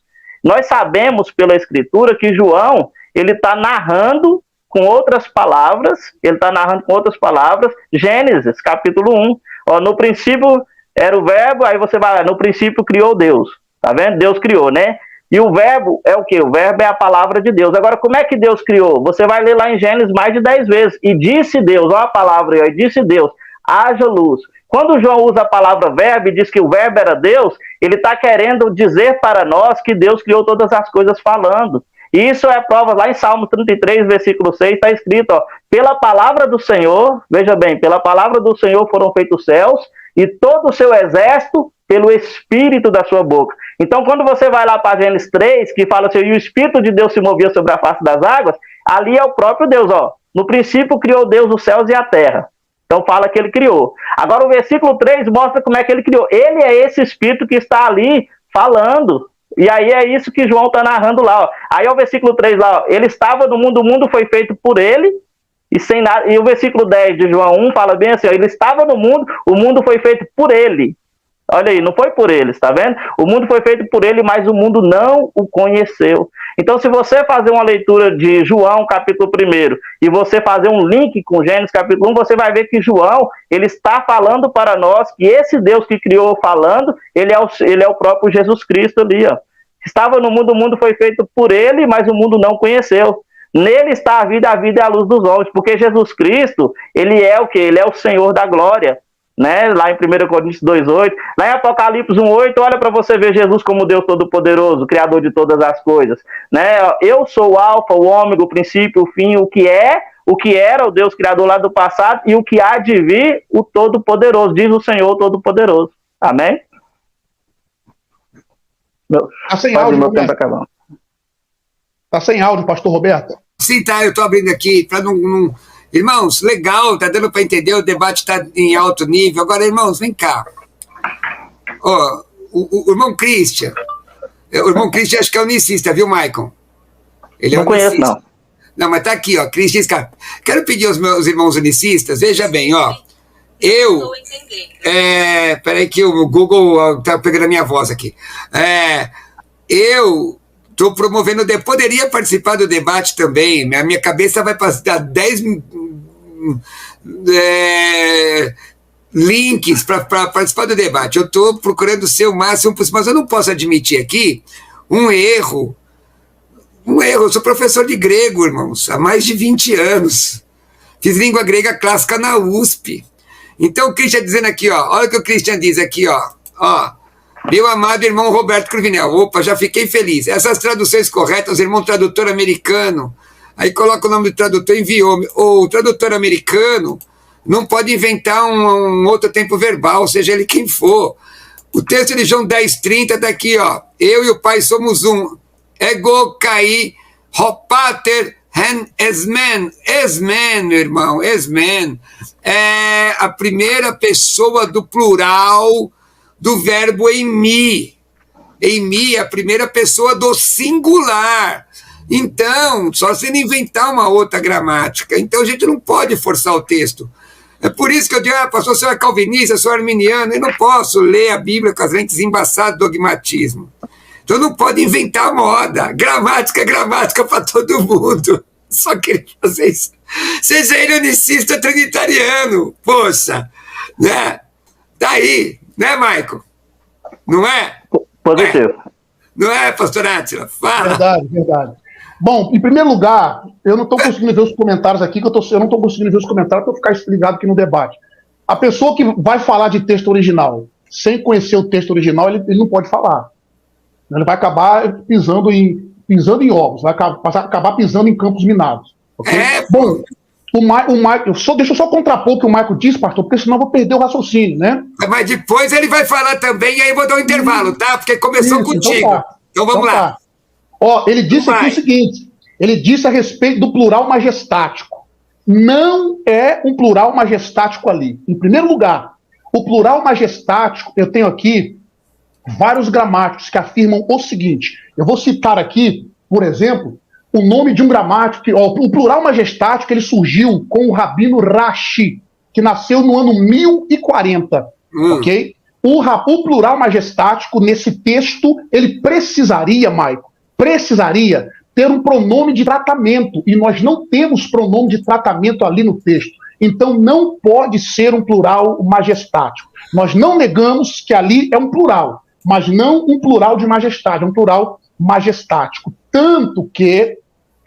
S3: Nós sabemos pela escritura que João, ele está narrando com outras palavras, Gênesis, capítulo 1, no princípio era o verbo, aí você vai lá, no princípio criou Deus. Tá vendo? Deus criou, né? E o verbo é o quê? O verbo é a palavra de Deus. Agora, como é que Deus criou? Você vai ler lá em Gênesis mais de 10 vezes. E disse Deus, olha a palavra aí, e disse Deus, haja luz. Quando João usa a palavra verbo e diz que o verbo era Deus, ele está querendo dizer para nós que Deus criou todas as coisas falando. E isso é prova lá em Salmo 33, versículo 6, está escrito, ó, pela palavra do Senhor, veja bem, pela palavra do Senhor foram feitos os céus e todo o seu exército pelo Espírito da sua boca. Então, quando você vai lá para Gênesis 3, que fala assim, e o Espírito de Deus se movia sobre a face das águas, ali é o próprio Deus, ó. No princípio criou Deus os céus e a terra. Então fala que ele criou. Agora o versículo 3 mostra como é que ele criou. Ele é esse Espírito que está ali falando. E aí é isso que João está narrando lá. Ó. Aí é o versículo 3 lá, ó. Ele estava no mundo, o mundo foi feito por ele, e sem nada. E o versículo 10 de João 1 fala bem assim, ó, ele estava no mundo, o mundo foi feito por ele. Olha aí, não foi por eles, tá vendo? O mundo foi feito por ele, mas o mundo não o conheceu. Então, se você fazer uma leitura de João, capítulo 1, e você fazer um link com Gênesis, capítulo 1, você vai ver que João, ele está falando para nós que esse Deus que criou falando, ele é o próprio Jesus Cristo ali, ó. Estava no mundo, o mundo foi feito por ele, mas o mundo não conheceu. Nele está a vida é a luz dos homens, porque Jesus Cristo, ele é o quê? Ele é o Senhor da glória. Né? Lá em 1 Coríntios 2,8, lá em Apocalipse 1,8, olha para você ver Jesus como Deus Todo-Poderoso, Criador de todas as coisas, né? Eu sou o Alfa, o Ômega, o princípio, o fim, o que era o Deus Criador lá do passado e o que há de vir, o Todo-Poderoso, diz o Senhor Todo-Poderoso. Amém?
S2: Tá sem áudio, meu tempo acabando. Tá sem áudio, pastor Roberto?
S1: Sim, tá, eu estou abrindo aqui para não... Irmãos, legal, tá dando para entender, o debate está em alto nível. Agora, irmãos, vem cá. Ó, o irmão Christian, acho que é unicista, viu, Maicon? Ele
S3: não conheço, não.
S1: Não, mas tá aqui, ó, Christian, quero pedir aos meus irmãos unicistas, veja bem, ó, peraí que o Google tá pegando a minha voz aqui. Eu estou promovendo, poderia participar do debate também, a minha cabeça vai passar 10 links para participar do debate. Eu estou procurando ser o máximo possível, mas eu não posso admitir aqui um erro. Eu sou professor de grego, irmãos, há mais de 20 anos. Fiz língua grega clássica na USP. Então o Christian dizendo aqui, ó, olha o que o Christian diz aqui, ó, meu amado irmão Roberto Cruvinel, opa, já fiquei feliz. Essas traduções corretas, irmão tradutor americano, aí coloca o nome do tradutor, enviou. O tradutor americano não pode inventar um outro tempo verbal, seja ele quem for. O texto de João 10:30 está aqui, ó. Eu e o Pai somos um. Ego kai hopater hen esmen. Esmen, meu irmão, esmen. É a primeira pessoa do plural do verbo em mim. Em mim, a primeira pessoa do singular. Então, só se ele inventar uma outra gramática. Então, a gente não pode forçar o texto. É por isso que eu digo, pastor, você é calvinista, eu sou arminiano, eu não posso ler a Bíblia com as lentes embaçadas do dogmatismo. Então, não pode inventar moda. Gramática é gramática para todo mundo. Só queria fazer isso. Seja ele unicista trinitariano. Poxa, né? Daí, né, Maicon? Não é?
S3: Positivo.
S1: Não é, pastor Átila? Fala.
S2: Verdade, verdade. Bom, em primeiro lugar, eu não estou conseguindo ver os comentários aqui, eu não estou conseguindo ver os comentários para ficar ligado aqui no debate. A pessoa que vai falar de texto original, sem conhecer o texto original, ele não pode falar. Ele vai acabar pisando em ovos, vai acabar pisando em campos minados. Okay? Bom, deixa eu só contrapor o que o Maico disse, pastor, porque senão eu vou perder o raciocínio, né?
S1: Mas depois ele vai falar também, e aí eu vou dar um intervalo, tá? Porque começou contigo. Então vamos lá.
S2: Tá. Ó, ele disse aqui o seguinte, ele disse a respeito do plural majestático. Não é um plural majestático ali. Em primeiro lugar, o plural majestático, eu tenho aqui vários gramáticos que afirmam o seguinte, eu vou citar aqui, por exemplo, o nome de um gramático, o plural majestático, ele surgiu com o Rabino Rashi, que nasceu no ano 1040, ok? O plural majestático, nesse texto, ele precisaria, Maico, ter um pronome de tratamento, e nós não temos pronome de tratamento ali no texto. Então, não pode ser um plural majestático. Nós não negamos que ali é um plural, mas não um plural de majestade, é um plural majestático. Tanto que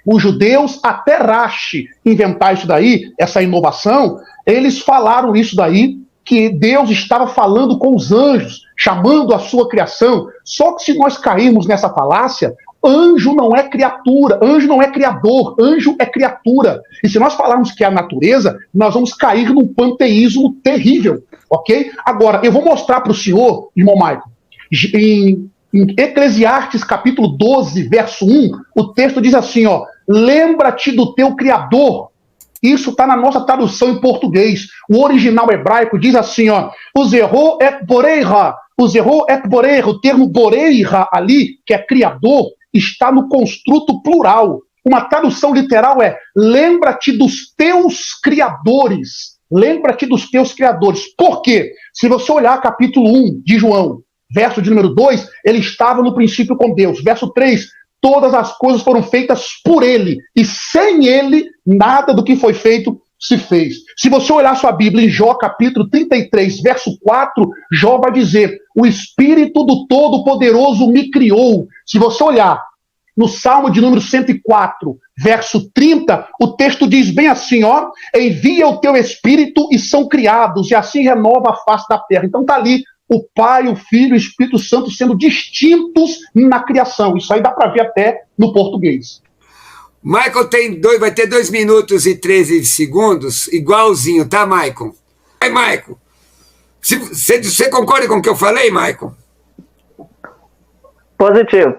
S2: os judeus, até Rashi inventar isso daí, essa inovação, eles falaram isso daí, que Deus estava falando com os anjos, chamando a sua criação. Só que se nós cairmos nessa falácia, anjo não é criatura, anjo não é criador, anjo é criatura. E se nós falarmos que é a natureza, nós vamos cair num panteísmo terrível, ok? Agora, eu vou mostrar para o senhor, irmão Michael, em Eclesiastes capítulo 12, verso 1, o texto diz assim, ó, lembra-te do teu Criador. Isso está na nossa tradução em português. O original hebraico diz assim, ó, Uzerô et boreira, o termo boreira ali, que é criador, está no construto plural. Uma tradução literal é, lembra-te dos teus criadores. Lembra-te dos teus criadores. Por quê? Se você olhar capítulo 1 de João, verso de número 2, ele estava no princípio com Deus. Verso 3, todas as coisas foram feitas por ele, e sem ele, nada do que foi feito se fez. Se você olhar sua Bíblia em Jó, capítulo 33, verso 4, Jó vai dizer, o Espírito do Todo-Poderoso me criou. Se você olhar no Salmo de número 104, verso 30, o texto diz bem assim, ó, envia o teu Espírito e são criados, e assim renova a face da terra. Então está ali o Pai, o Filho e o Espírito Santo sendo distintos na criação. Isso aí dá para ver até no português.
S1: Michael vai ter 2 minutos e 13 segundos, igualzinho, tá, Michael? Aí, Michael, você concorda com o que eu falei, Michael?
S3: Positivo.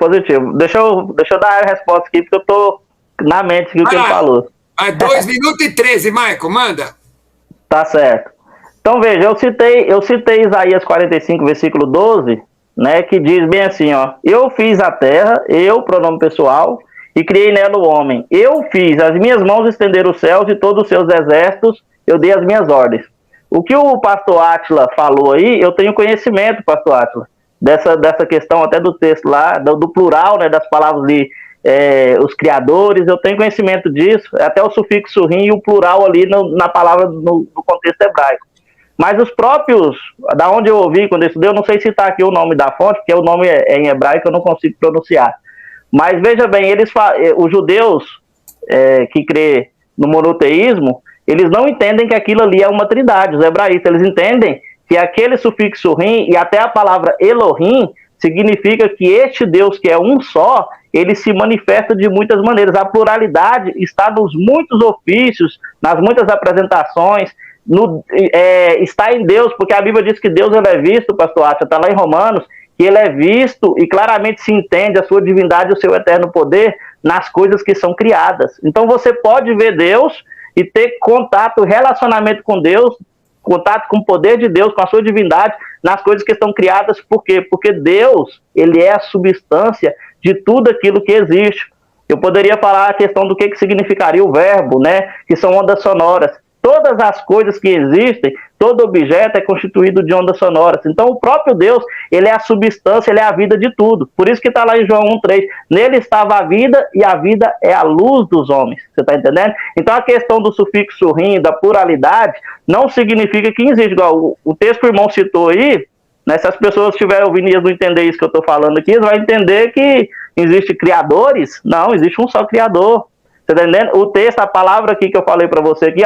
S3: Deixa eu dar a resposta aqui, porque eu tô na mente do que ele falou.
S1: 2 minutos e 13, Michael, manda.
S3: Tá certo. Então, veja, eu citei Isaías 45, versículo 12, né, que diz bem assim, ó, eu fiz a terra, eu, pronome pessoal, e criei nela o homem. Eu fiz, as minhas mãos estenderam os céus e todos os seus exércitos, eu dei as minhas ordens. O que o pastor Átila falou aí, eu tenho conhecimento, pastor Átila, dessa questão até do texto lá, do plural, né, das palavras de os criadores, eu tenho conhecimento disso, até o sufixo rim e o plural ali na palavra no contexto hebraico. Mas os próprios, da onde eu ouvi quando eu estudei, eu não sei citar aqui o nome da fonte, porque o nome é em hebraico, eu não consigo pronunciar. Mas veja bem, os judeus que crê no monoteísmo, eles não entendem que aquilo ali é uma trindade, os hebraístas, eles entendem que aquele sufixo rim e até a palavra Elohim significa que este Deus que é um só, ele se manifesta de muitas maneiras. A pluralidade está nos muitos ofícios, nas muitas apresentações, está em Deus, porque a Bíblia diz que Deus ele é visto, pastor Átila, está lá em Romanos, que ele é visto e claramente se entende a sua divindade e o seu eterno poder nas coisas que são criadas. Então você pode ver Deus e ter contato, relacionamento com Deus, contato com o poder de Deus, com a sua divindade, nas coisas que estão criadas. Por quê? Porque Deus, ele é a substância de tudo aquilo que existe. Eu poderia falar a questão do que significaria o verbo, né? Que são ondas sonoras. Todas as coisas que existem, todo objeto é constituído de ondas sonoras. Então, o próprio Deus, ele é a substância, ele é a vida de tudo. Por isso que está lá em João 1,3. Nele estava a vida, e a vida é a luz dos homens. Você está entendendo? Então, a questão do sufixo rim, da pluralidade, não significa que existe. Igual o texto que o irmão citou aí, né, se as pessoas estiverem ouvindo e eles não entender isso que eu estou falando aqui, eles vão entender que existe criadores. Não, existe um só criador. Você está entendendo? O texto, a palavra aqui que eu falei para você aqui,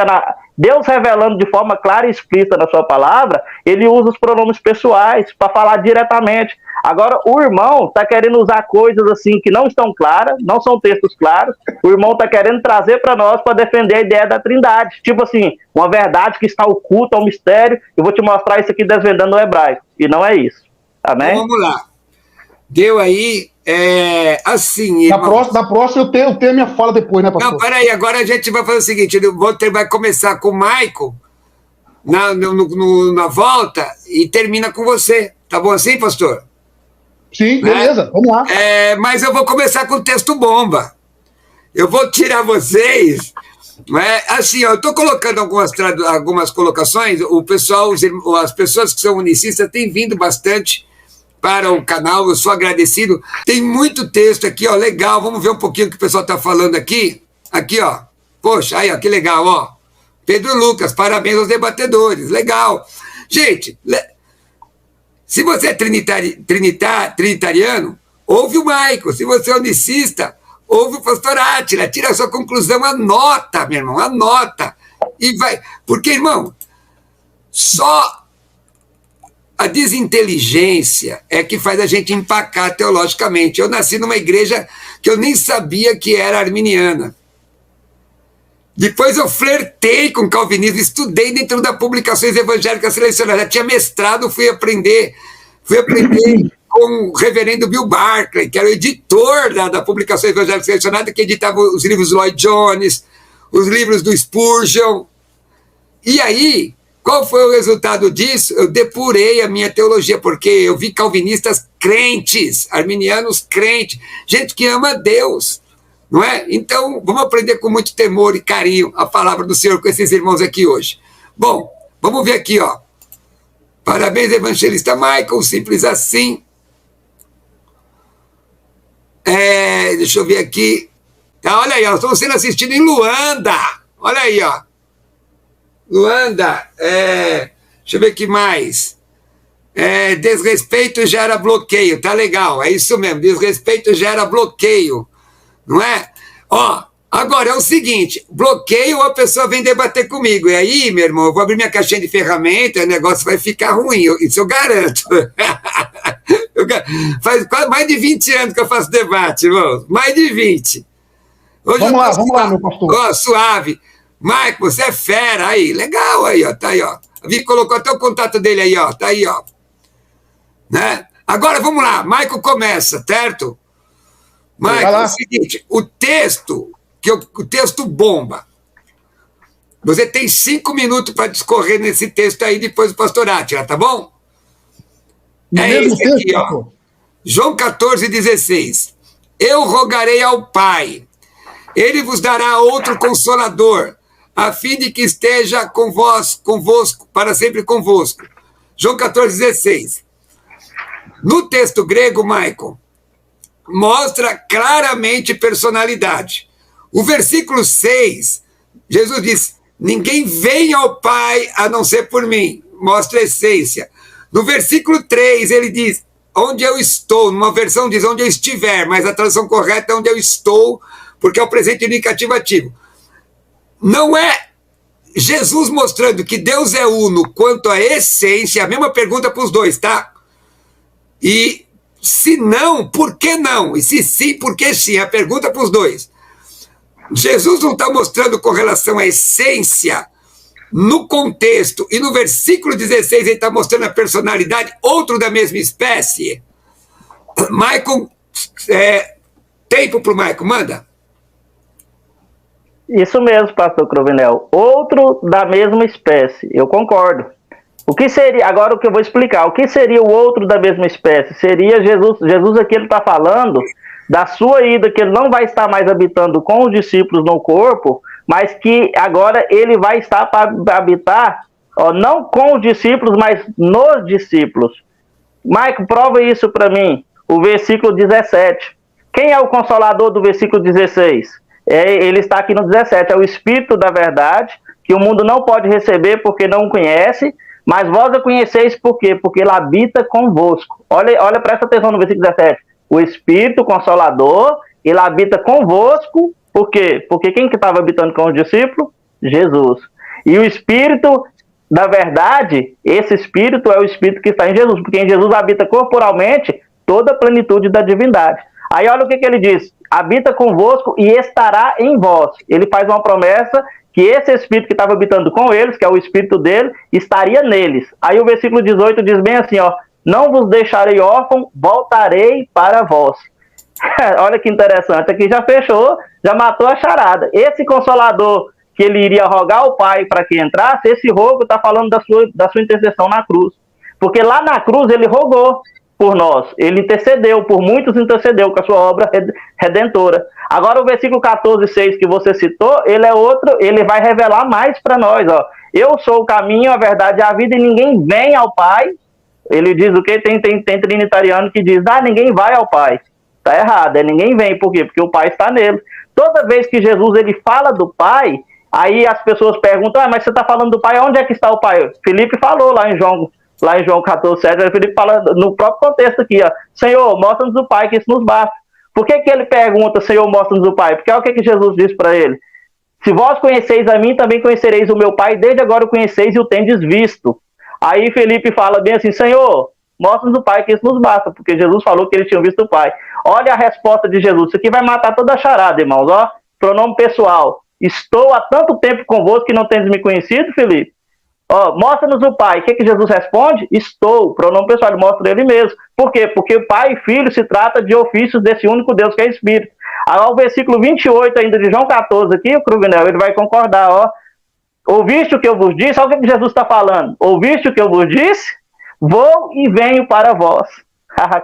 S3: Deus revelando de forma clara e explícita na sua palavra, ele usa os pronomes pessoais para falar diretamente. Agora, o irmão está querendo usar coisas assim que não estão claras, não são textos claros, o irmão está querendo trazer para nós para defender a ideia da trindade. Tipo assim, uma verdade que está oculta, um mistério, eu vou te mostrar isso aqui desvendando o hebraico. E não é isso. Amém?
S1: Então, vamos lá. Deu aí... assim...
S2: Na próxima eu tenho a minha fala depois, né, pastor?
S1: Não, peraí, agora a gente vai fazer o seguinte, vai começar com o Michael na volta e termina com você. Tá bom assim, pastor?
S2: Sim, beleza, vamos lá.
S1: Mas eu vou começar com o texto bomba. Eu vou tirar vocês... assim, ó, eu estou colocando algumas colocações, o pessoal, as pessoas que são unicistas têm vindo bastante para o canal, eu sou agradecido. Tem muito texto aqui, ó, legal, vamos ver um pouquinho o que o pessoal está falando aqui. Aqui, ó, poxa, aí, ó, que legal, ó. Pedro Lucas, parabéns aos debatedores, legal. Gente, Se você é trinitariano, ouve o Michael. Se você é unicista, ouve o pastor Átila. Tira a sua conclusão, anota, meu irmão, anota. E vai. Porque, irmão, só a desinteligência é que faz a gente empacar teologicamente. Eu nasci numa igreja que eu nem sabia que era arminiana. Depois eu flertei com o calvinismo, estudei dentro da Publicações Evangélicas Selecionadas, já tinha mestrado, fui aprender com o reverendo Bill Barclay, que era o editor da Publicações Evangélicas Selecionadas, que editava os livros do Lloyd Jones, os livros do Spurgeon. E aí, qual foi o resultado disso? Eu depurei a minha teologia, porque eu vi calvinistas crentes, arminianos crentes, gente que ama Deus. Não é? Então, vamos aprender com muito temor e carinho a palavra do Senhor com esses irmãos aqui hoje. Bom, vamos ver aqui, ó. Parabéns, evangelista Michael, simples assim. Deixa eu ver aqui. Olha aí, ó, estamos sendo assistidos em Luanda. Olha aí, ó. Luanda, deixa eu ver aqui mais. Desrespeito gera bloqueio, tá legal, é isso mesmo, desrespeito gera bloqueio. Não é? Ó, agora é o seguinte, bloqueio ou a pessoa vem debater comigo, e aí, meu irmão, eu vou abrir minha caixinha de ferramentas, o negócio vai ficar ruim, isso eu garanto. Faz quase mais de 20 anos que eu faço debate, irmão, mais de 20. Hoje
S2: vamos lá, meu pastor.
S1: Ó, suave. Mike, você é fera, aí, legal, aí, ó, tá aí, ó. A Vi colocou até o contato dele aí, ó, tá aí, ó. Né? Agora, vamos lá, Michael começa, certo? Michael, é o seguinte, o texto bomba. Você tem 5 minutos para discorrer nesse texto aí, depois do pastor Átila, tá bom? Esse aqui, ó. João 14,16. Eu rogarei ao Pai, ele vos dará outro consolador, a fim de que esteja convosco, para sempre convosco. João 14,16. No texto grego, Michael, mostra claramente personalidade. O versículo 6, Jesus diz, ninguém vem ao Pai a não ser por mim. Mostra a essência. No versículo 3, ele diz, onde eu estou. Numa versão diz onde eu estiver, mas a tradução correta é onde eu estou, porque é o presente indicativo ativo. Não é Jesus mostrando que Deus é uno quanto à essência, a mesma pergunta para os dois, tá? E se não, por que não? E se sim, por que sim? A pergunta para os dois. Jesus não está mostrando com relação à essência no contexto, e no versículo 16 ele está mostrando a personalidade, outro da mesma espécie. Michael, tempo para o Michael, manda.
S3: Isso mesmo, pastor Crovinel. Outro da mesma espécie, eu concordo. O que seria, agora o que eu vou explicar, o que seria o outro da mesma espécie? Seria Jesus aqui ele está falando da sua ida, que ele não vai estar mais habitando com os discípulos no corpo, mas que agora ele vai estar para habitar, não com os discípulos, mas nos discípulos. Mike, prova isso para mim, o versículo 17. Quem é o consolador do versículo 16? Ele está aqui no 17, é o Espírito da verdade, que o mundo não pode receber porque não o conhece, mas vós o conheceis por quê? Porque ele habita convosco. Olha, presta atenção no versículo 17. O Espírito Consolador, ele habita convosco, por quê? Porque quem que estava habitando com os discípulos? Jesus. E o Espírito da verdade, esse Espírito é o Espírito que está em Jesus, porque em Jesus habita corporalmente toda a plenitude da divindade. Aí olha o que ele diz, habita convosco e estará em vós. Ele faz uma promessa que esse Espírito que estava habitando com eles, que é o Espírito dele, estaria neles. Aí o versículo 18 diz bem assim, não vos deixarei órfão, voltarei para vós. Olha que interessante, aqui já fechou, já matou a charada. Esse Consolador que ele iria rogar ao Pai para que entrasse, esse rogo está falando da sua intercessão na cruz. Porque lá na cruz ele rogou por nós, ele intercedeu, por muitos intercedeu com a sua obra redentora. Agora o versículo 14:6 que você citou, ele é outro, ele vai revelar mais para nós, eu sou o caminho, a verdade e a vida, e ninguém vem ao Pai. Ele diz o que? Tem trinitariano que diz, ninguém vai ao Pai. Tá errado, ninguém vem, por quê? Porque o Pai está nele. Toda vez que Jesus ele fala do Pai, aí as pessoas perguntam, mas você está falando do Pai, onde é que está o Pai? Felipe falou lá em João lá em João 14:7, Felipe fala no próprio contexto aqui, ó, Senhor, mostra-nos o Pai, que isso nos basta. Por que ele pergunta, Senhor, mostra-nos o Pai? Porque olha o que Jesus disse para ele. Se vós conheceis a mim, também conhecereis o meu Pai, desde agora o conheceis e o tendes visto. Aí Felipe fala bem assim, Senhor, mostra-nos o Pai, que isso nos basta, porque Jesus falou que eles tinham visto o Pai. Olha a resposta de Jesus, isso aqui vai matar toda a charada, irmãos, ó, pronome pessoal. Estou há tanto tempo convosco que não tendes me conhecido, Felipe? Ó, mostra-nos o Pai. O que Jesus responde? Estou. Pronome pessoal, ele mostra ele mesmo. Por quê? Porque o Pai e Filho se trata de ofícios desse único Deus que é Espírito. Aí, o versículo 28 ainda de João 14 aqui, o Cruvinel, ele vai concordar, ó. Ouviste o que eu vos disse? Olha o que Jesus está falando. Ouviste o que eu vos disse? Vou e venho para vós.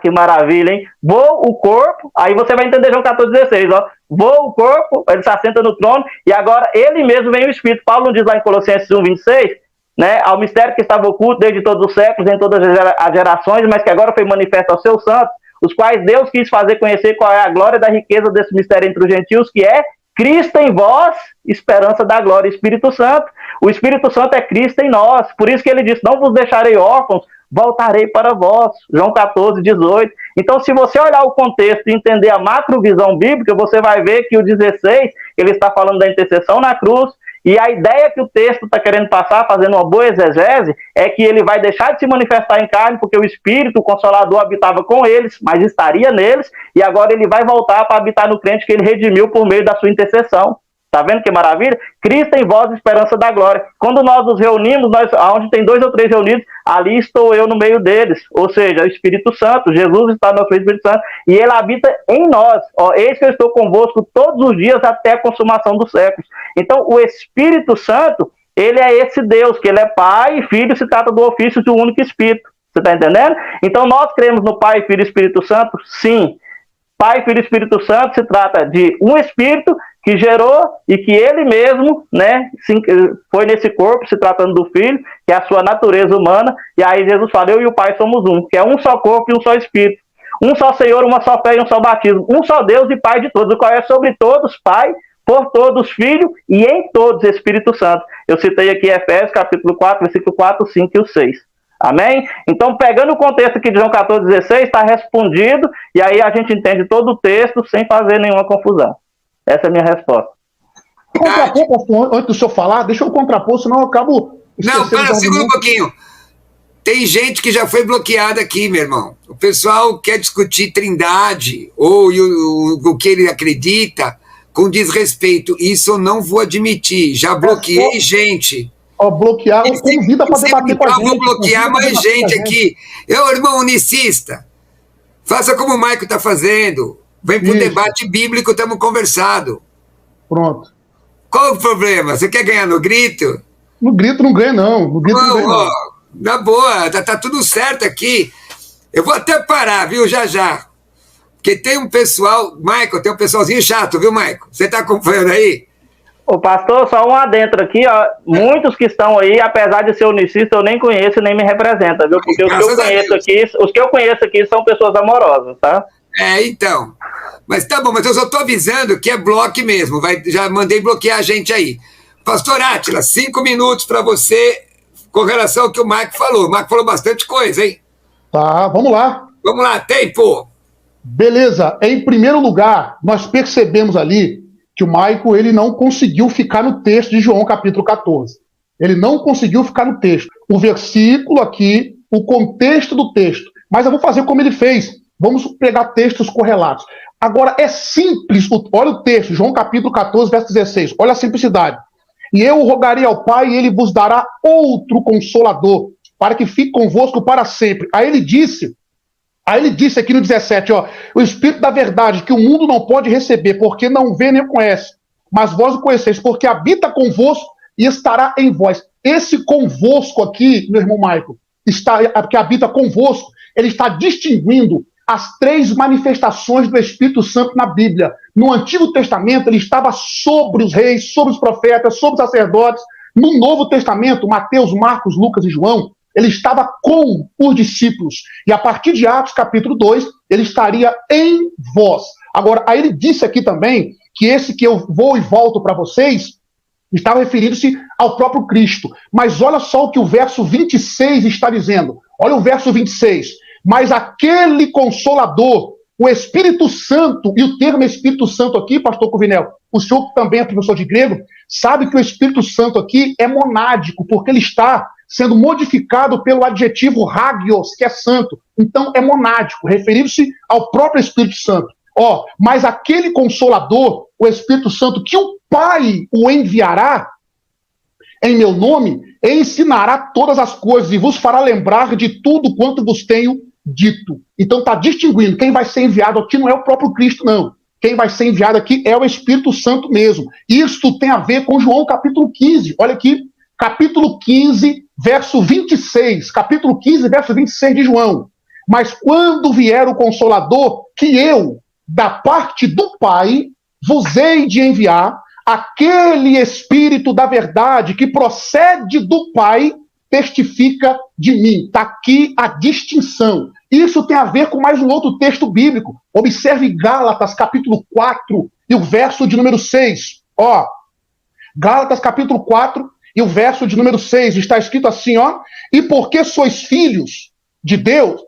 S3: Que maravilha, hein? Vou o corpo, aí você vai entender João 14:16, ó. Vou o corpo, ele se assenta no trono, e agora ele mesmo vem o Espírito. Paulo não diz lá em Colossenses 1:26, né? Ao mistério que estava oculto desde todos os séculos, em todas as gerações, mas que agora foi manifesto aos seus santos, os quais Deus quis fazer conhecer qual é a glória da riqueza desse mistério entre os gentios, que é Cristo em vós, esperança da glória. Espírito Santo. O Espírito Santo é Cristo em nós. Por isso que ele disse, não vos deixarei órfãos, voltarei para vós. João 14:18. Então, se você olhar o contexto e entender a macrovisão bíblica, você vai ver que o 16, ele está falando da intercessão na cruz, e a ideia que o texto está querendo passar, fazendo uma boa exegese, é que ele vai deixar de se manifestar em carne, porque o Espírito, o Consolador, habitava com eles, mas estaria neles, e agora ele vai voltar para habitar no crente que ele redimiu por meio da sua intercessão. Tá vendo que maravilha? Cristo em vós, esperança da glória. Quando nós nos reunimos, onde tem 2 ou 3 reunidos, ali estou eu no meio deles. Ou seja, o Espírito Santo, Jesus está no nosso Espírito Santo, e ele habita em nós. Ó, eis que eu estou convosco todos os dias até a consumação dos séculos. Então, o Espírito Santo, ele é esse Deus, que ele é Pai e Filho, se trata do ofício de um único Espírito. Você está entendendo? Então, nós cremos no Pai, Filho e Espírito Santo? Sim. Pai, Filho e Espírito Santo se trata de um Espírito que gerou e que ele mesmo, né, foi nesse corpo, se tratando do Filho, que é a sua natureza humana, e aí Jesus fala, eu e o Pai somos um, que é um só corpo e um só Espírito, um só Senhor, uma só fé e um só batismo, um só Deus e Pai de todos, o qual é sobre todos Pai, por todos Filho e em todos Espírito Santo. Eu citei aqui Efésios capítulo 4, versículo 4, 5 e o 6. Amém? Então, pegando o contexto aqui de João 14:16, está respondido, e aí a gente entende todo o texto sem fazer nenhuma confusão. Essa é a minha resposta.
S2: Contrapor, pastor, antes do senhor falar, deixa eu contrapor, senão eu acabo...
S1: Não, para, segura um pouquinho. Tem gente que já foi bloqueada aqui, meu irmão. O pessoal quer discutir trindade, ou o que ele acredita, com desrespeito. Isso eu não vou admitir. Já bloqueei gente.
S2: Bloquear, convida para debater com a gente.
S1: Eu vou bloquear mais gente aqui. Eu, irmão unicista, faça como o Maico está fazendo. Vem para o debate bíblico, estamos conversando.
S2: Pronto.
S1: Qual o problema? Você quer ganhar no grito?
S2: No grito não ganha, não. No grito não ganha, não.
S1: Na boa, tá tudo certo aqui. Eu vou até parar, viu, já. Porque tem um pessoal, Maico, tem um pessoalzinho chato, viu, Maico? Você está acompanhando aí?
S3: Ô, pastor, só um adentro aqui, ó. Muitos que estão aí, apesar de ser unicista, eu nem conheço e nem me representa, viu? Porque os que eu conheço aqui são pessoas amorosas, tá?
S1: Então. Mas tá bom, mas eu só tô avisando que é bloco mesmo. Já mandei bloquear a gente aí. Pastor Átila, 5 minutos para você com relação ao que o Maico falou. O Maico falou bastante coisa, hein?
S2: Tá, vamos lá.
S1: Vamos lá, tempo.
S2: Beleza. Em primeiro lugar, nós percebemos ali que o Maico, ele não conseguiu ficar no texto de João capítulo 14. Ele não conseguiu ficar no texto. O versículo aqui, o contexto do texto. Mas eu vou fazer como ele fez. Vamos pegar textos correlatos. Agora, é simples. Olha o texto, João capítulo 14, verso 16. Olha a simplicidade. E eu rogarei ao Pai, e ele vos dará outro consolador, para que fique convosco para sempre. Aí ele disse aqui no 17, ó, o Espírito da verdade, que o mundo não pode receber, porque não vê nem conhece. Mas vós o conheceis, porque habita convosco e estará em vós. Esse convosco aqui, meu irmão Maico, que habita convosco, ele está distinguindo as 3 manifestações do Espírito Santo na Bíblia. No Antigo Testamento, ele estava sobre os reis, sobre os profetas, sobre os sacerdotes. No Novo Testamento, Mateus, Marcos, Lucas e João, ele estava com os discípulos. E a partir de Atos, capítulo 2, ele estaria em vós. Agora, aí ele disse aqui também que esse que eu vou e volto para vocês estava referindo-se ao próprio Cristo. Mas olha só o que o verso 26 está dizendo. Olha o verso 26. Mas aquele Consolador, o Espírito Santo, e o termo Espírito Santo aqui, pastor Covinel, o senhor que também é professor de grego, sabe que o Espírito Santo aqui é monádico, porque ele está sendo modificado pelo adjetivo hagios, que é santo. Então é monádico, referindo-se ao próprio Espírito Santo. Mas aquele Consolador, o Espírito Santo, que o Pai o enviará em meu nome, ensinará todas as coisas e vos fará lembrar de tudo quanto vos tenho dito. Então está distinguindo, quem vai ser enviado aqui não é o próprio Cristo, não. Quem vai ser enviado aqui é o Espírito Santo mesmo. Isso tem a ver com João capítulo 15. Olha aqui, capítulo 15, verso 26. Capítulo 15, verso 26 de João. Mas quando vier o Consolador, que eu, da parte do Pai, vos hei de enviar, aquele Espírito da verdade que procede do Pai, testifica de mim. Está aqui a distinção. Isso tem a ver com mais um outro texto bíblico. Observe Gálatas, capítulo 4, e o verso de número 6. Gálatas, capítulo 4, e o verso de número 6. Está escrito assim, e porque sois filhos de Deus,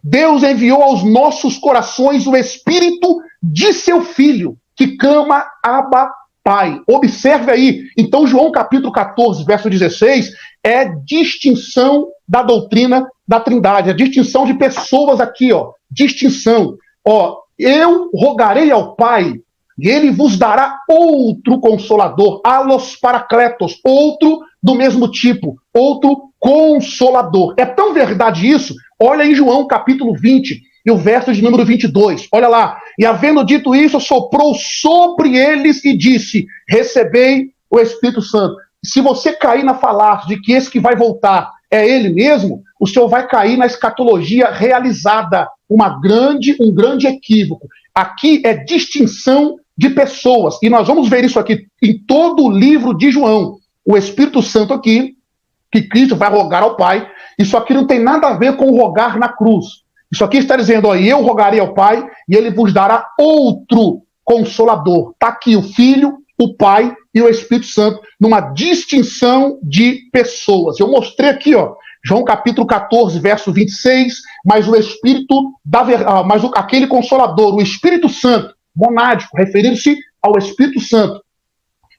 S2: Deus enviou aos nossos corações o Espírito de seu Filho, que clama Abba, Pai. Observe aí. Então, João capítulo 14, verso 16, é distinção da doutrina da Trindade, a distinção de pessoas aqui, distinção. Eu rogarei ao Pai, e ele vos dará outro Consolador, allos paracletos, outro do mesmo tipo, outro Consolador. É tão verdade isso? Olha em João capítulo 20, e o verso de número 22. Olha lá. E havendo dito isso, soprou sobre eles e disse, recebei o Espírito Santo. Se você cair na falácia de que esse que vai voltar é ele mesmo, o senhor vai cair na escatologia realizada. Um grande equívoco. Aqui é distinção de pessoas. E nós vamos ver isso aqui em todo o livro de João. O Espírito Santo aqui, que Cristo vai rogar ao Pai, isso aqui não tem nada a ver com rogar na cruz. Isso aqui está dizendo, eu rogarei ao Pai e ele vos dará outro Consolador. Está aqui o Filho, o Pai e o Espírito Santo, numa distinção de pessoas. Eu mostrei aqui, João capítulo 14, verso 26, mas o Espírito aquele Consolador, o Espírito Santo, monádico, referindo-se ao Espírito Santo,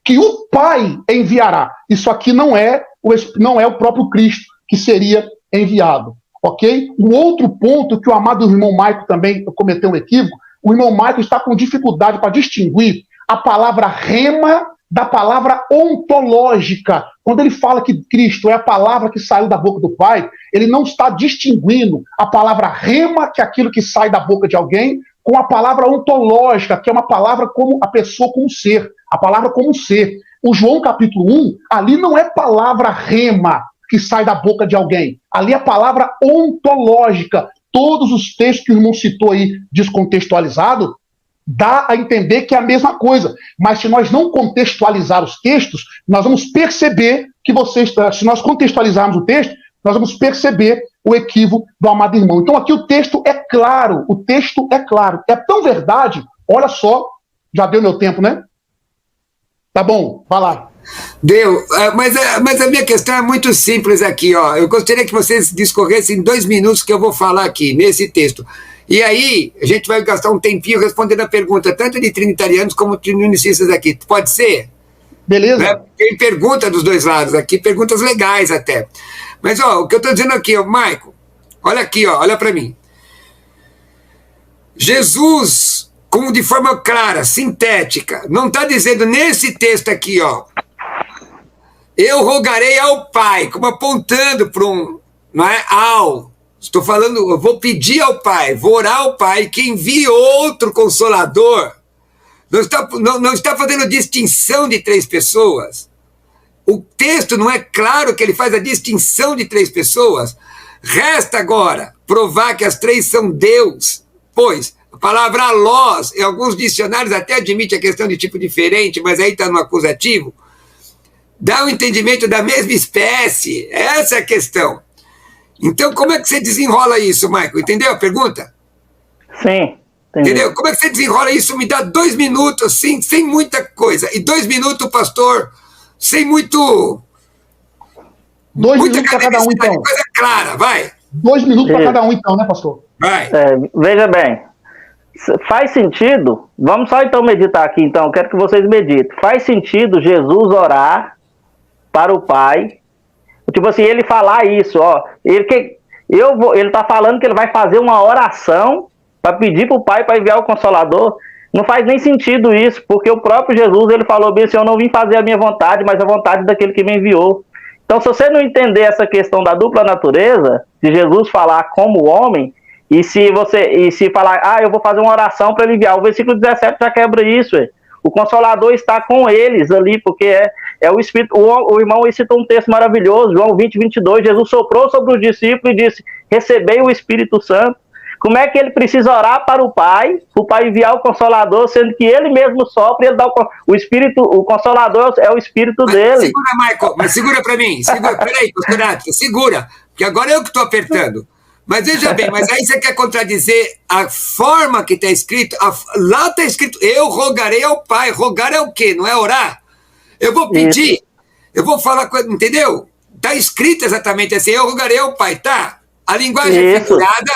S2: que o Pai enviará. Isso aqui não é o próprio Cristo que seria enviado. Ok? Um outro ponto que o amado irmão Maico também cometeu um equívoco, o irmão Maico está com dificuldade para distinguir a palavra rema da palavra ontológica. Quando ele fala que Cristo é a palavra que saiu da boca do Pai, ele não está distinguindo a palavra rema, que é aquilo que sai da boca de alguém, com a palavra ontológica, que é uma palavra como a pessoa como ser, a palavra como ser. O João capítulo 1, ali não é palavra rema, que sai da boca de alguém. Ali é a palavra ontológica. Todos os textos que o irmão citou aí, descontextualizado, dá a entender que é a mesma coisa. Mas se nós não contextualizar os textos, nós vamos perceber que se nós contextualizarmos o texto, nós vamos perceber o equívoco do amado irmão. Então aqui o texto é claro. É tão verdade, olha só, já deu meu tempo, né? Tá bom, vai lá.
S1: Deu, mas a minha questão é muito simples aqui, eu gostaria que vocês discorressem em 2 minutos que eu vou falar aqui, nesse texto, e aí a gente vai gastar um tempinho respondendo a pergunta, tanto de trinitarianos como de unicistas aqui, pode ser?
S2: Beleza.
S1: Tem pergunta dos dois lados aqui, perguntas legais até, mas o que eu estou dizendo aqui, Maico, olha aqui, olha para mim, Jesus, como de forma clara, sintética, não está dizendo nesse texto aqui, eu rogarei ao Pai, como apontando para não é? Estou falando, eu vou pedir ao Pai, vou orar ao Pai, que envie outro Consolador. Não está fazendo distinção de 3 pessoas. O texto não é claro que ele faz a distinção de 3 pessoas. Resta agora provar que as 3 são Deus, pois a palavra alós, em alguns dicionários até admite a questão de tipo diferente, mas aí está no acusativo, dá um entendimento da mesma espécie. Essa é a questão. Então, como é que você desenrola isso, Michael? Entendeu a pergunta?
S3: Sim. Entendi.
S1: Entendeu? Como é que você desenrola isso? Me dá 2 minutos, assim, sem muita coisa. E 2 minutos, pastor, sem muito...
S2: 2 minutos para cada um, então.
S1: Coisa clara, vai.
S2: 2 minutos para cada um, então, né, pastor?
S1: Vai.
S3: Veja bem, faz sentido, vamos só então meditar aqui, então, quero que vocês meditem. Faz sentido Jesus orar para o Pai, tipo assim, ele falar isso, ó, ele tá falando que ele vai fazer uma oração para pedir para o Pai para enviar o Consolador. Não faz nem sentido isso, porque o próprio Jesus, ele falou bem assim, eu não vim fazer a minha vontade, mas a vontade daquele que me enviou. Então, se você não entender essa questão da dupla natureza, de Jesus falar como homem, e se falar, eu vou fazer uma oração para ele enviar, o versículo 17 já quebra isso, o Consolador está com eles ali, porque é o Espírito. O irmão citou um texto maravilhoso, João 20, 22, Jesus soprou sobre os discípulos e disse, recebei o Espírito Santo. Como é que ele precisa orar para o Pai enviar o Consolador, sendo que ele mesmo sopra e ele dá o Espírito, o Consolador é o Espírito dele.
S1: Segura, Michael, mas segura para mim. Peraí, pastor Átila, segura, porque agora eu que estou apertando. Mas veja bem, mas aí você quer contradizer a forma que está escrito. Lá está escrito, eu rogarei ao Pai. Rogar é o quê? Não é orar? Eu vou pedir, eu vou falar, entendeu? Está escrito exatamente assim, eu rogarei ao Pai, tá? A linguagem é figurada,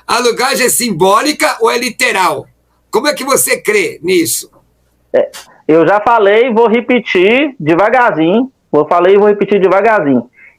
S1: a linguagem é simbólica ou é literal? Como é que você crê nisso?
S3: Eu já falei, vou repetir devagarzinho.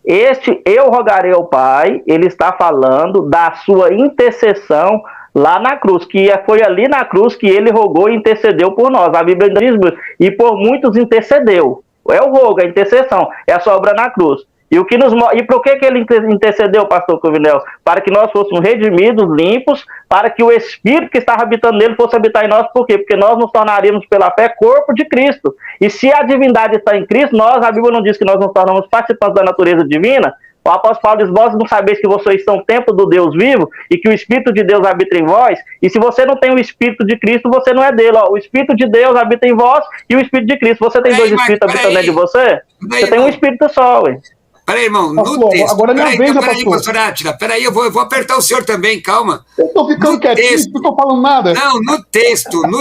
S3: Este eu rogarei ao Pai, ele está falando da sua intercessão lá na cruz, que foi ali na cruz que ele rogou e intercedeu por nós. A Bíblia diz, e por muitos intercedeu. É o rogo, a intercessão, é a sua obra na cruz. E por que ele intercedeu, pastor Covinel? Para que nós fôssemos redimidos, limpos, para que o Espírito que estava habitando nele fosse habitar em nós. Por quê? Porque nós nos tornaríamos pela fé corpo de Cristo. E se a divindade está em Cristo, a Bíblia não diz que nós nos tornamos participantes da natureza divina. O apóstolo Paulo diz, vós não sabeis que vocês são templo do Deus vivo e que o Espírito de Deus habita em vós. E se você não tem o Espírito de Cristo, você não é dele. O Espírito de Deus habita em vós e o Espírito de Cristo. Você tem dois Espíritos habitando dentro de você? Você tem um Espírito só, ué.
S1: Peraí, irmão, no texto.
S2: Agora minha vez, pastor
S1: Átila, peraí, eu vou apertar o senhor também, calma.
S2: Eu tô ficando quietinho, não tô falando nada.
S1: Não, no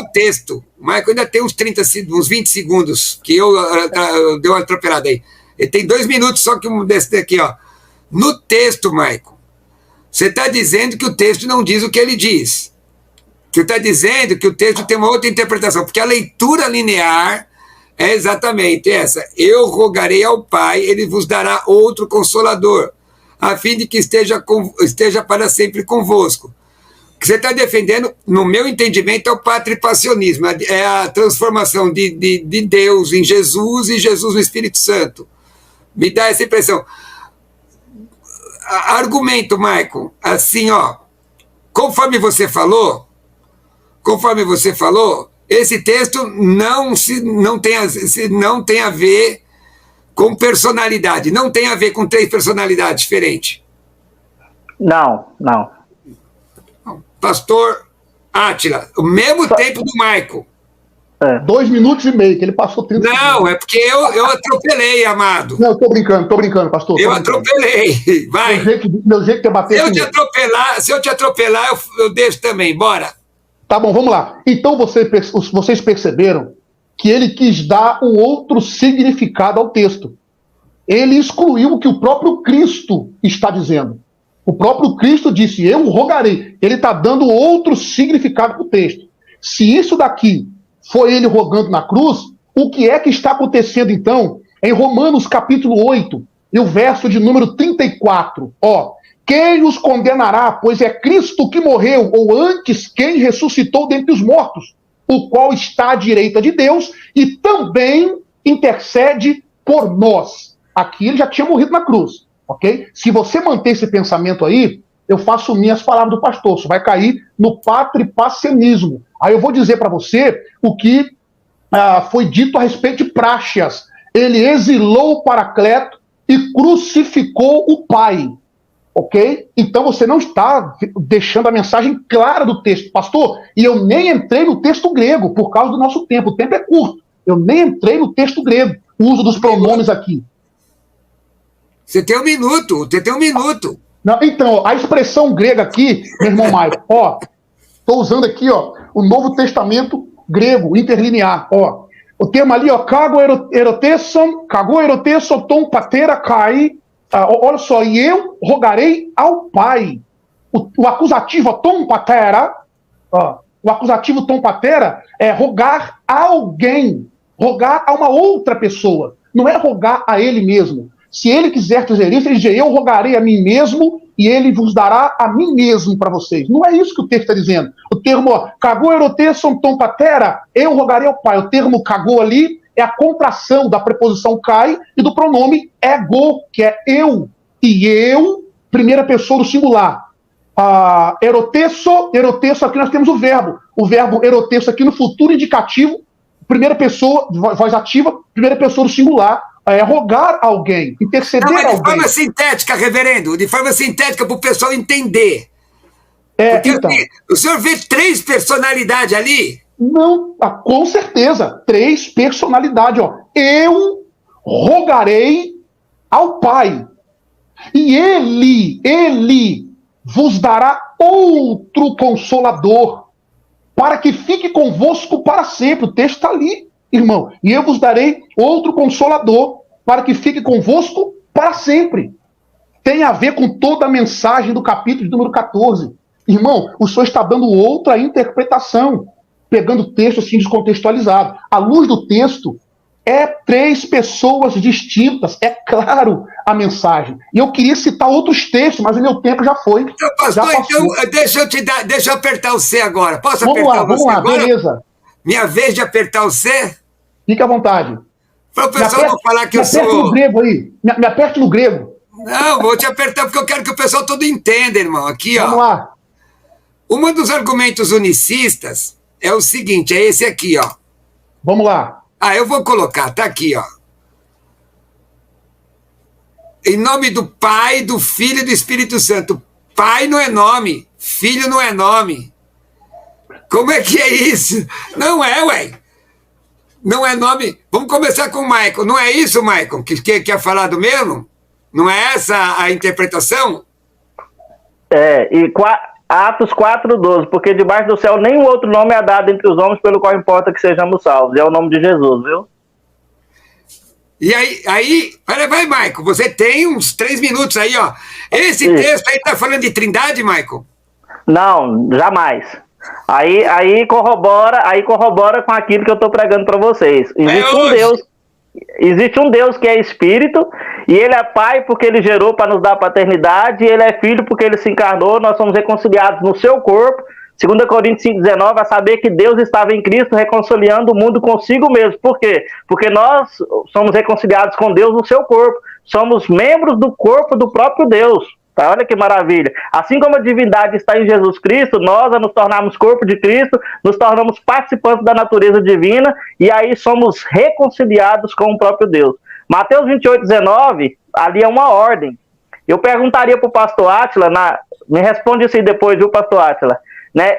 S1: texto. Marco, ainda tem uns 20 segundos, que eu dei uma atropelada aí. Ele tem 2 minutos só que um desse daqui, ó. No texto, Marco, você está dizendo que o texto não diz o que ele diz. Você está dizendo que o texto tem uma outra interpretação, porque a leitura linear é exatamente essa. Eu rogarei ao Pai, ele vos dará outro Consolador, a fim de que esteja para sempre convosco. O que você está defendendo, no meu entendimento, é o patripassionismo, é a transformação de Deus em Jesus e Jesus no Espírito Santo. Me dá essa impressão. Argumento, Michael, assim, ó, conforme você falou, esse texto não tem a ver com personalidade, não tem a ver com 3 personalidades diferentes.
S3: Não.
S1: Pastor Átila, o mesmo tempo do Michael.
S2: 2 minutos e meio, que ele passou 30
S1: Não,
S2: segundos.
S1: é porque eu atropelei, amado.
S2: Não, tô brincando, pastor.
S1: Eu atropelei, vai.
S2: Meu jeito de bater.
S1: Se eu te atropelar, eu deixo também, bora.
S2: Tá bom, vamos lá. Então vocês perceberam que ele quis dar um outro significado ao texto. Ele excluiu o que o próprio Cristo está dizendo. O próprio Cristo disse, eu rogarei. Ele está dando outro significado para o texto. Se isso daqui foi ele rogando na cruz, o que é que está acontecendo então em Romanos capítulo 8, e o verso de número 34? Quem os condenará? Pois é Cristo que morreu, ou antes, quem ressuscitou dentre os mortos, o qual está à direita de Deus e também intercede por nós. Aqui ele já tinha morrido na cruz, ok? Se você manter esse pensamento aí, eu faço minhas palavras do pastor, isso vai cair no patripassionismo. Aí eu vou dizer para você o que foi dito a respeito de Práxias. Ele exilou o Paracleto e crucificou o Pai. Ok? Então você não está deixando a mensagem clara do texto. Pastor, e eu nem entrei no texto grego, por causa do nosso tempo. O tempo é curto. Eu nem entrei no texto grego. O uso dos pronomes aqui.
S1: Você tem um minuto.
S2: Não, então, a expressão grega aqui, meu irmão Maicon, estou usando aqui, o Novo Testamento grego, interlinear, o termo ali, kago erotesson, tom patera kai, olha só, e eu rogarei ao Pai. O acusativo tom patera, o acusativo tom patera é rogar a alguém, rogar a uma outra pessoa. Não é rogar a ele mesmo. Se ele quiser fazer isso, ele diz, eu rogarei a mim mesmo e ele vos dará a mim mesmo para vocês. Não é isso que o texto está dizendo. O termo cagou erotesson tom patera, eu rogarei ao Pai. O termo cagou ali é a contração da preposição kai e do pronome ego, que é eu. E eu, primeira pessoa do singular. Erotesso, aqui nós temos o verbo erotesso aqui no futuro indicativo, primeira pessoa, voz ativa, primeira pessoa do singular, é rogar a alguém, interceder a alguém.
S1: De forma sintética, reverendo, de forma sintética para o pessoal entender. Porque
S2: então,
S1: o senhor vê 3 personalidades ali?
S2: Não, com certeza, 3 personalidades. Eu rogarei ao Pai, e ele vos dará outro consolador, para que fique convosco para sempre. O texto está ali, irmão. E eu vos darei outro consolador, para que fique convosco para sempre. Tem a ver com toda a mensagem do capítulo de número 14. Irmão, o senhor está dando outra interpretação, pegando o texto assim descontextualizado. À luz do texto, é 3 pessoas distintas, é claro a mensagem. E eu queria citar outros textos, mas o meu tempo já foi.
S1: Então, pastor, deixa eu apertar o C agora. Posso apertar o C agora?
S2: Vamos lá, beleza.
S1: Minha vez de apertar o C?
S2: Fique à vontade.
S1: Para o pessoal não falar que eu sou...
S2: Me aperte no grego aí. Me aperte no grego.
S1: Não, vou te apertar porque eu quero que o pessoal todo entenda, irmão. Aqui,
S2: Vamos lá.
S1: Um dos argumentos unicistas é o seguinte, é esse aqui, ó.
S2: Vamos lá.
S1: Eu vou colocar, tá aqui, ó. Em nome do Pai, do Filho e do Espírito Santo. Pai não é nome, Filho não é nome. Como é que é isso? Não é, ué. Não é nome. Vamos começar com o Michael. Não é isso, Michael, que quer falar do mesmo? Não é essa a interpretação?
S3: E Atos 4:12, porque debaixo do céu nenhum outro nome é dado entre os homens pelo qual importa que sejamos salvos. É o nome de Jesus, viu?
S1: E aí, vai, Michael, você tem uns 3 minutos aí, ó. Esse texto aí tá falando de trindade, Michael?
S3: Não, jamais. Aí corrobora com aquilo que eu tô pregando para vocês. Existe um Deus que é Espírito, e Ele é Pai porque Ele gerou para nos dar paternidade, e Ele é Filho porque Ele se encarnou, nós somos reconciliados no seu corpo. 2 Coríntios 5,19, a saber que Deus estava em Cristo reconciliando o mundo consigo mesmo. Por quê? Porque nós somos reconciliados com Deus no seu corpo. Somos membros do corpo do próprio Deus. Tá? Olha que maravilha. Assim como a divindade está em Jesus Cristo, nós, a nos tornarmos corpo de Cristo, nos tornamos participantes da natureza divina, e aí somos reconciliados com o próprio Deus. Mateus 28,19, ali é uma ordem. Eu perguntaria para o pastor Átila, me responde isso aí depois, viu, pastor Átila? Né?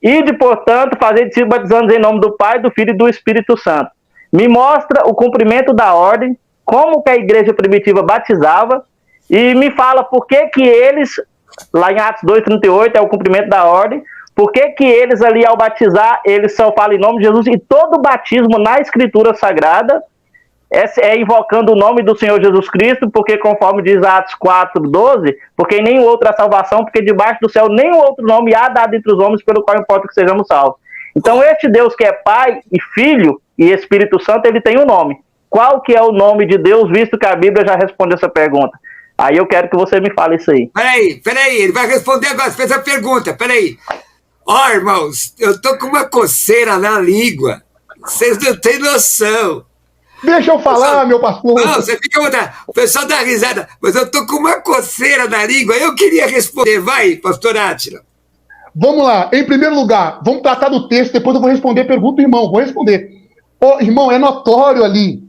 S3: Ide, portanto, fazer discípulos batizando em nome do Pai, do Filho e do Espírito Santo. Me mostra o cumprimento da ordem, como que a igreja primitiva batizava, e me fala por que eles, lá em Atos 2,38, é o cumprimento da ordem, por que eles ali, ao batizar, eles só falam em nome de Jesus, e todo batismo na Escritura Sagrada é invocando o nome do Senhor Jesus Cristo, porque conforme diz Atos 4:12, porque em nenhum outro há salvação, porque debaixo do céu nenhum outro nome há dado entre os homens pelo qual importa que sejamos salvos. Então este Deus que é Pai e Filho e Espírito Santo, ele tem um nome. Qual que é o nome de Deus, visto que a Bíblia já responde essa pergunta? Aí eu quero que você me fale isso aí.
S1: Peraí, ele vai responder agora, fez a pergunta, peraí. Irmãos, eu tô com uma coceira na língua, vocês não têm noção.
S2: Deixa eu falar, meu pastor.
S1: Não, você fica à vontade. O pessoal dá risada, mas eu tô com uma coceira na língua. Eu queria responder. Vai, pastor Átila.
S2: Vamos lá. Em primeiro lugar, vamos tratar do texto, depois eu vou responder a pergunta do irmão. Vou responder. Irmão, é notório ali.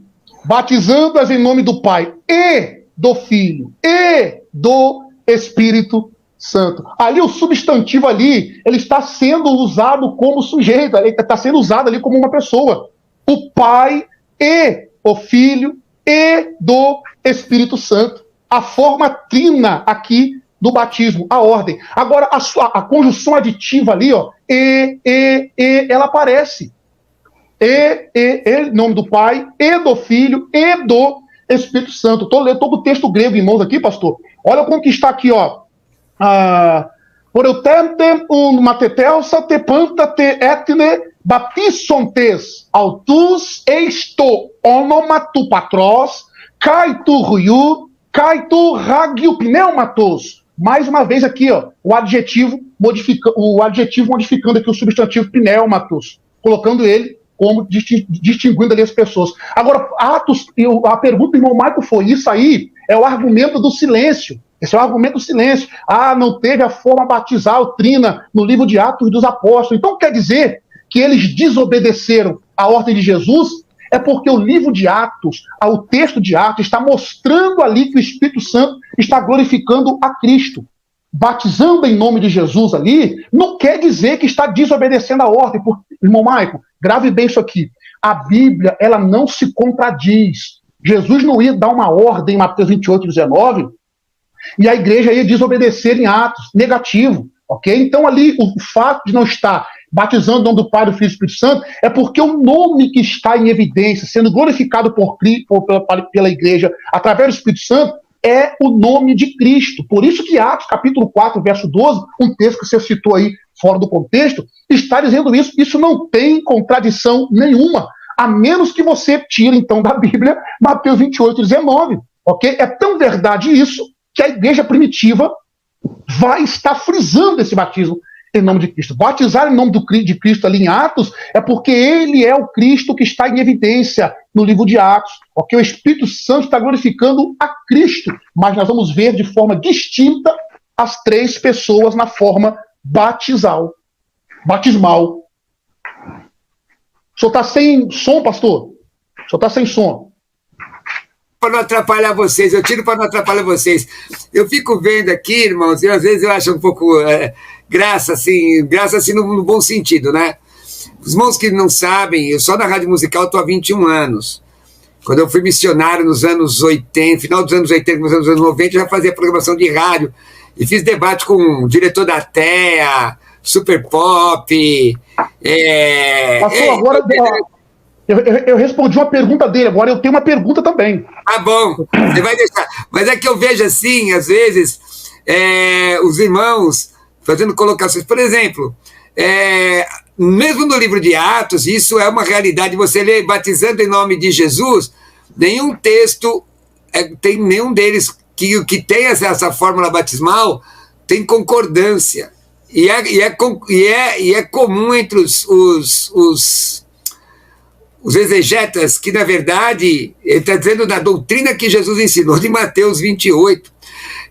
S2: Batizando-as em nome do Pai e do Filho e do Espírito Santo. Ali o substantivo ali, ele está sendo usado como sujeito. Ele está sendo usado ali como uma pessoa. O Pai e o Filho e do Espírito Santo. A forma trina aqui do batismo, a ordem. Agora, a conjunção aditiva ali, ó, ela aparece. Em nome do Pai, e do Filho, e do Espírito Santo. Estou lendo todo o texto grego, irmãos, aqui, pastor. Olha como que está aqui, ó. Por eu tentem matetelsa te panta te etne baptissontes autus eisto onomatu patros kai tu ruiu kai tu ragiu pneumatos. Mais uma vez aqui, ó, o adjetivo modificando aqui o substantivo pneumatos, colocando ele como distinguindo ali as pessoas. Agora, Atos, a pergunta do irmão Michael foi, isso aí é o argumento do silêncio. Esse é o argumento do silêncio. Não teve a forma batizal, trina, no livro de Atos dos Apóstolos. Então quer dizer que eles desobedeceram a ordem de Jesus? É porque o livro de Atos, o texto de Atos, está mostrando ali que o Espírito Santo está glorificando a Cristo. Batizando em nome de Jesus ali, não quer dizer que está desobedecendo a ordem. Irmão Michael, grave bem isso aqui. A Bíblia, ela não se contradiz. Jesus não ia dar uma ordem em Mateus 28, 19, e a igreja ia desobedecer em Atos, negativo, ok? Então ali, o fato de não estar batizando o nome do Pai, do Filho e do Espírito Santo, é porque o nome que está em evidência, sendo glorificado pela igreja, através do Espírito Santo, é o nome de Cristo. Por isso que Atos, capítulo 4, verso 12, um texto que você citou aí, fora do contexto, está dizendo isso. Isso não tem contradição nenhuma, a menos que você tire, então, da Bíblia, Mateus 28, 19, ok? É tão verdade isso, que a igreja primitiva vai estar frisando esse batismo em nome de Cristo. Batizar em nome de Cristo ali em Atos é porque ele é o Cristo que está em evidência no livro de Atos. Ok? O Espírito Santo está glorificando a Cristo, mas nós vamos ver de forma distinta as três pessoas na forma batismal. O senhor está sem som, pastor? O senhor está sem som.
S1: Para não atrapalhar vocês, eu tiro para não atrapalhar vocês. Eu fico vendo aqui, irmãos, e às vezes eu acho um pouco graça assim no bom sentido, né? Os irmãos que não sabem, eu só na rádio musical estou há 21 anos. Quando eu fui missionário nos anos 80, final dos anos 80, nos anos 90, eu já fazia programação de rádio e fiz debate com o diretor da TEA, Super Pop.
S2: Pastor, agora... Eu respondi uma pergunta dele, agora eu tenho uma pergunta também.
S1: Ah, bom, você vai deixar. Mas é que eu vejo assim, às vezes, os irmãos fazendo colocações. Por exemplo, mesmo no livro de Atos, isso é uma realidade. Você lê batizando em nome de Jesus, nenhum texto, tem nenhum deles que tem essa fórmula batismal tem concordância. E é comum entre os exegetas que, na verdade, ele está dizendo da doutrina que Jesus ensinou, de Mateus 28.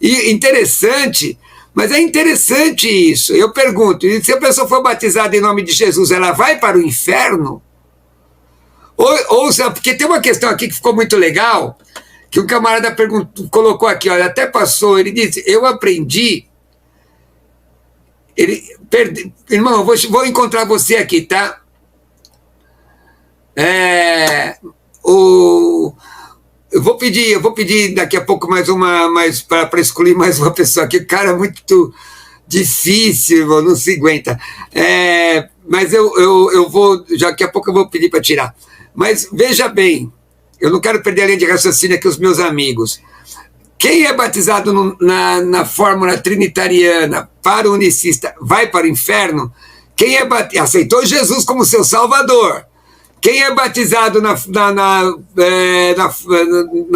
S1: E interessante, mas é interessante isso. Eu pergunto, se a pessoa for batizada em nome de Jesus, ela vai para o inferno? Porque tem uma questão aqui que ficou muito legal, que um camarada colocou aqui, olha, até passou, ele disse, eu aprendi... Irmão, eu vou encontrar você aqui, tá? Eu vou pedir daqui a pouco para excluir mais uma pessoa aqui. O cara é muito difícil, irmão, não se aguenta. Mas eu vou, daqui a pouco eu vou pedir para tirar. Mas veja bem, eu não quero perder a linha de raciocínio aqui, os meus amigos. Quem é batizado na fórmula trinitariana para o unicista vai para o inferno? Quem aceitou Jesus como seu salvador? Quem é batizado na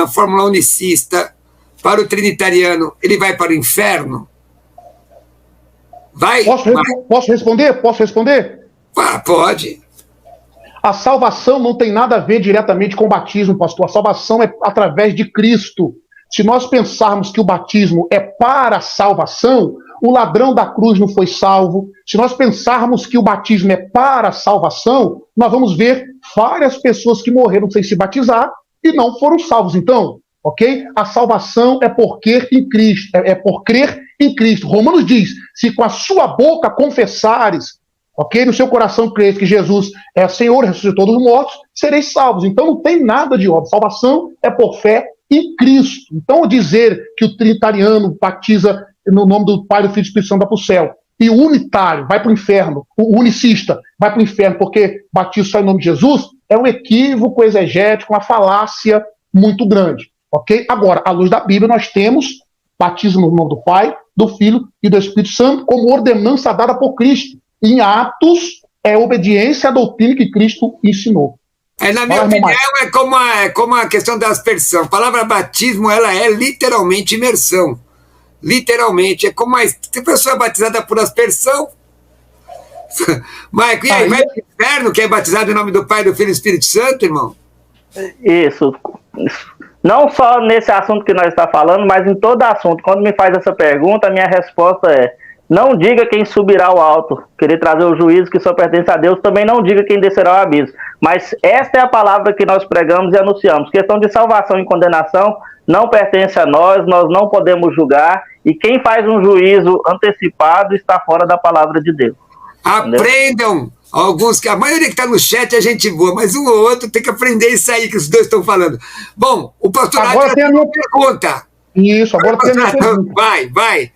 S1: fórmula unicista para o trinitariano, ele vai para o inferno? Vai?
S2: Posso responder?
S1: Pode.
S2: A salvação não tem nada a ver diretamente com o batismo, pastor. A salvação é através de Cristo. Se nós pensarmos que o batismo é para a salvação, o ladrão da cruz não foi salvo. Se nós pensarmos que o batismo é para a salvação, nós vamos ver várias pessoas que morreram sem se batizar e não foram salvos. Então, ok? A salvação é por crer em Cristo. É por crer em Cristo. Romanos diz, se com a sua boca confessares, ok? No seu coração creres que Jesus é Senhor, ressuscitou dos mortos, sereis salvos. Então não tem nada de óbvio. Salvação é por fé em Cristo. Então dizer que o trinitariano batiza no nome do Pai, do Filho e do Espírito Santo vai para o céu, e o unitário vai para o inferno, o unicista vai para o inferno porque batiza só em nome de Jesus, é um equívoco exegético, uma falácia muito grande, ok? Agora, à luz da Bíblia, nós temos batismo no nome do Pai, do Filho e do Espírito Santo como ordenança dada por Cristo. Em Atos, é obediência à doutrina que Cristo ensinou.
S1: Na minha opinião, é como a questão da aspersão. A palavra batismo, ela é literalmente imersão. Literalmente. É como se a pessoa é batizada por aspersão. Maico, e aí, vai pro inferno que é batizado em nome do Pai, do Filho e do Espírito Santo, irmão?
S3: Isso. Não só nesse assunto que nós estamos falando, mas em todo assunto. Quando me faz essa pergunta, a minha resposta é: não diga quem subirá ao alto, querer trazer o juízo que só pertence a Deus, também não diga quem descerá ao abismo. Mas esta é a palavra que nós pregamos e anunciamos. Questão de salvação e condenação não pertence a nós não podemos julgar, e quem faz um juízo antecipado está fora da palavra de Deus.
S1: Aprendam! Alguns, a maioria que está no chat é gente boa, mas um ou outro tem que aprender isso aí que os dois estão falando. Bom, o pastor Átila tem uma pergunta.
S2: Isso, agora tem a minha pergunta.
S1: Vai.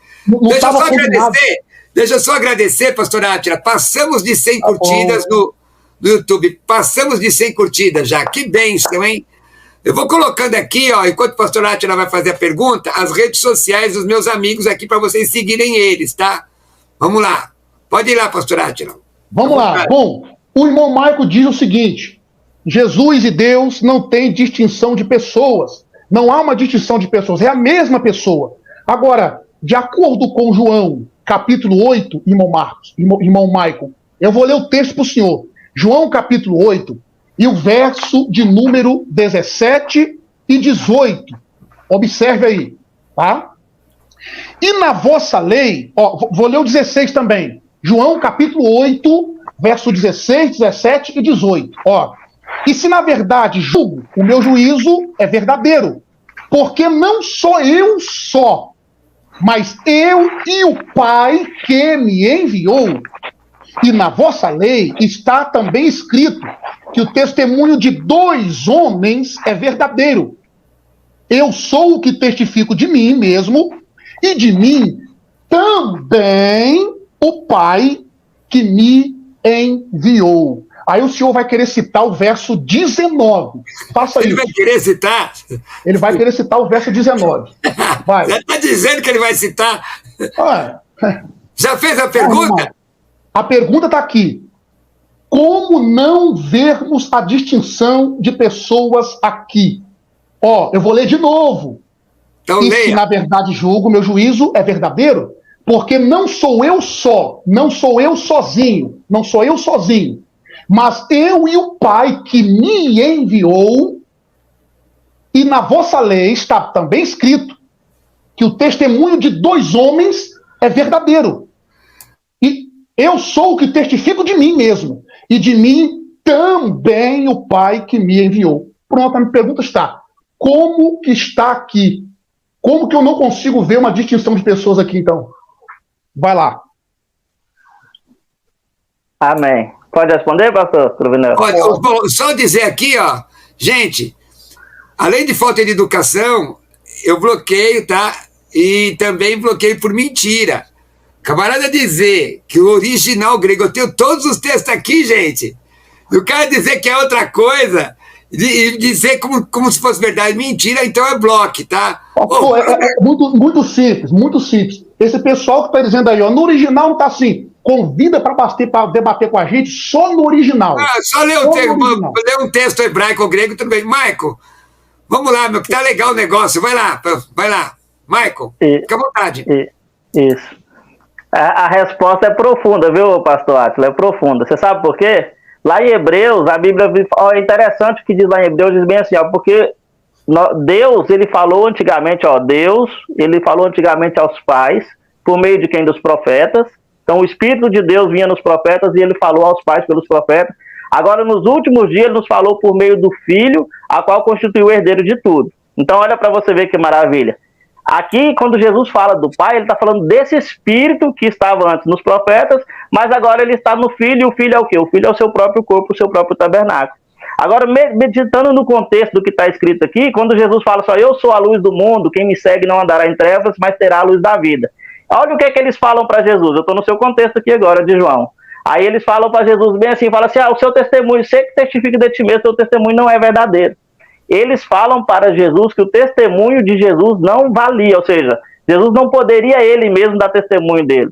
S1: Deixa eu só agradecer, pastor Átila. Passamos de 100 curtidas no YouTube. Passamos de 100 curtidas já. Que bênção, hein? Eu vou colocando aqui, ó, enquanto o pastor Átila vai fazer a pergunta, as redes sociais dos meus amigos aqui para vocês seguirem eles, tá? Vamos lá. Pode ir lá, pastor Átila.
S2: Vamos lá. Bom, o irmão Maico diz o seguinte: Jesus e Deus não têm distinção de pessoas. Não há uma distinção de pessoas, é a mesma pessoa. Agora, de acordo com João, capítulo 8, irmão Maico, eu vou ler o texto para o senhor. João, capítulo 8, e o verso de número 17 e 18. Observe aí, tá? E na vossa lei, ó, vou ler o 16 também. João, capítulo 8, verso 16, 17 e 18. Ó, e se na verdade julgo, o meu juízo é verdadeiro, porque não sou eu só, mas eu e o Pai que me enviou. E na vossa lei está também escrito que o testemunho de 2 homens é verdadeiro. Eu sou o que testifico de mim mesmo, e de mim também o Pai que me enviou. Aí o senhor vai querer citar o verso 19. Faça isso.
S1: Ele vai querer citar?
S2: Ele vai querer citar o verso 19. Vai.
S1: Já está dizendo que ele vai citar? Já fez a pergunta?
S2: A pergunta está aqui. Como não vermos a distinção de pessoas aqui? Ó, eu vou ler de novo.
S1: Então,
S2: e
S1: leia.
S2: se na verdade julgo, meu juízo é verdadeiro, porque não sou eu só, não sou eu sozinho, mas eu e o Pai que me enviou. E na vossa lei está também escrito que o testemunho de 2 homens é verdadeiro. E eu sou o que testifico de mim mesmo, e de mim também o Pai que me enviou. Pronto, a minha pergunta está: como que está aqui? Como que eu não consigo ver uma distinção de pessoas aqui, então? Vai lá.
S3: Amém. Pode responder, pastor Cruvinel?
S1: Pode. Bom, só dizer aqui, ó, gente, além de falta de educação, eu bloqueio, tá? E também bloqueio por mentira. Camarada dizer que o original grego, eu tenho todos os textos aqui, gente. E o cara dizer que é outra coisa, e dizer como se fosse verdade, mentira, então é bloque, tá?
S2: Pô, é muito simples, muito simples. Esse pessoal que está dizendo aí, ó, no original não está assim. Convida para debater com a gente só no original.
S1: Só ler um texto hebraico ou grego, tudo bem. Maico, vamos lá, meu, que tá legal o negócio. Vai lá. Maico, fica à vontade.
S3: Isso. A resposta é profunda, viu, pastor Átila? É profunda. Você sabe por quê? Lá em Hebreus, a Bíblia é interessante o que diz lá em Hebreus, diz bem assim, ó, porque Deus, ele falou antigamente, ele falou antigamente aos pais, por meio de quem? Dos profetas. Então o Espírito de Deus vinha nos profetas e ele falou aos pais pelos profetas. Agora, nos últimos dias, ele nos falou por meio do Filho, a qual constituiu o herdeiro de tudo. Então, olha para você ver que maravilha. Aqui, quando Jesus fala do Pai, ele está falando desse Espírito que estava antes nos profetas, mas agora ele está no Filho, e o Filho é o quê? O Filho é o seu próprio corpo, o seu próprio tabernáculo. Agora, meditando no contexto do que está escrito aqui, quando Jesus fala só, eu sou a luz do mundo, quem me segue não andará em trevas, mas terá a luz da vida. Olha o que é que eles falam para Jesus. Eu estou no seu contexto aqui agora, de João. Aí eles falam para Jesus bem assim, falam assim, o seu testemunho, você que testifica de ti mesmo, seu testemunho não é verdadeiro. eles falam para Jesus que o testemunho de Jesus não valia, ou seja, Jesus não poderia ele mesmo dar testemunho dele,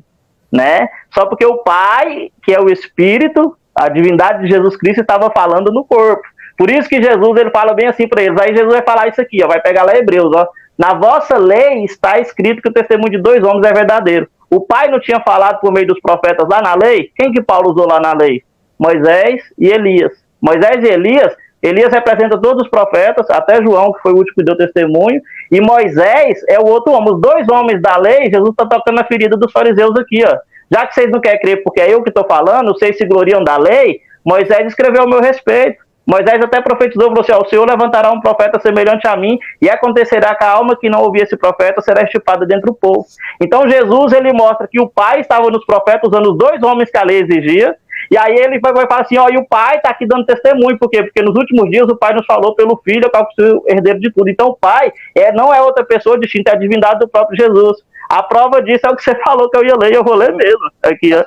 S3: né? Só porque o Pai, que é o Espírito, a divindade de Jesus Cristo, estava falando no corpo. Por isso que Jesus, ele fala bem assim para eles. Aí Jesus vai falar isso aqui, ó, vai pegar lá Hebreus, ó. Na vossa lei está escrito que o testemunho de 2 homens é verdadeiro. O Pai não tinha falado por meio dos profetas lá na lei? Quem que Paulo usou lá na lei? Moisés e Elias. Moisés e Elias representa todos os profetas, até João, que foi o último que deu testemunho, e Moisés é o outro homem. Os 2 homens da lei, Jesus está tocando a ferida dos fariseus aqui, ó. Já que vocês não querem crer porque é eu que estou falando, vocês se gloriam da lei, Moisés escreveu ao meu respeito. Moisés até profetizou, falou assim, ó, o Senhor levantará um profeta semelhante a mim, e acontecerá que a alma que não ouvir esse profeta será estipada dentro do povo. Então Jesus, ele mostra que o Pai estava nos profetas, usando os 2 homens que a lei exigia, e aí ele vai falar assim, ó, e o Pai está aqui dando testemunho, por quê? Porque nos últimos dias o Pai nos falou pelo Filho, que é o herdeiro de tudo. Então o Pai não é outra pessoa distinta, é a divindade do próprio Jesus. A prova disso é o que você falou que eu ia ler, e eu vou ler mesmo. Aqui, ó.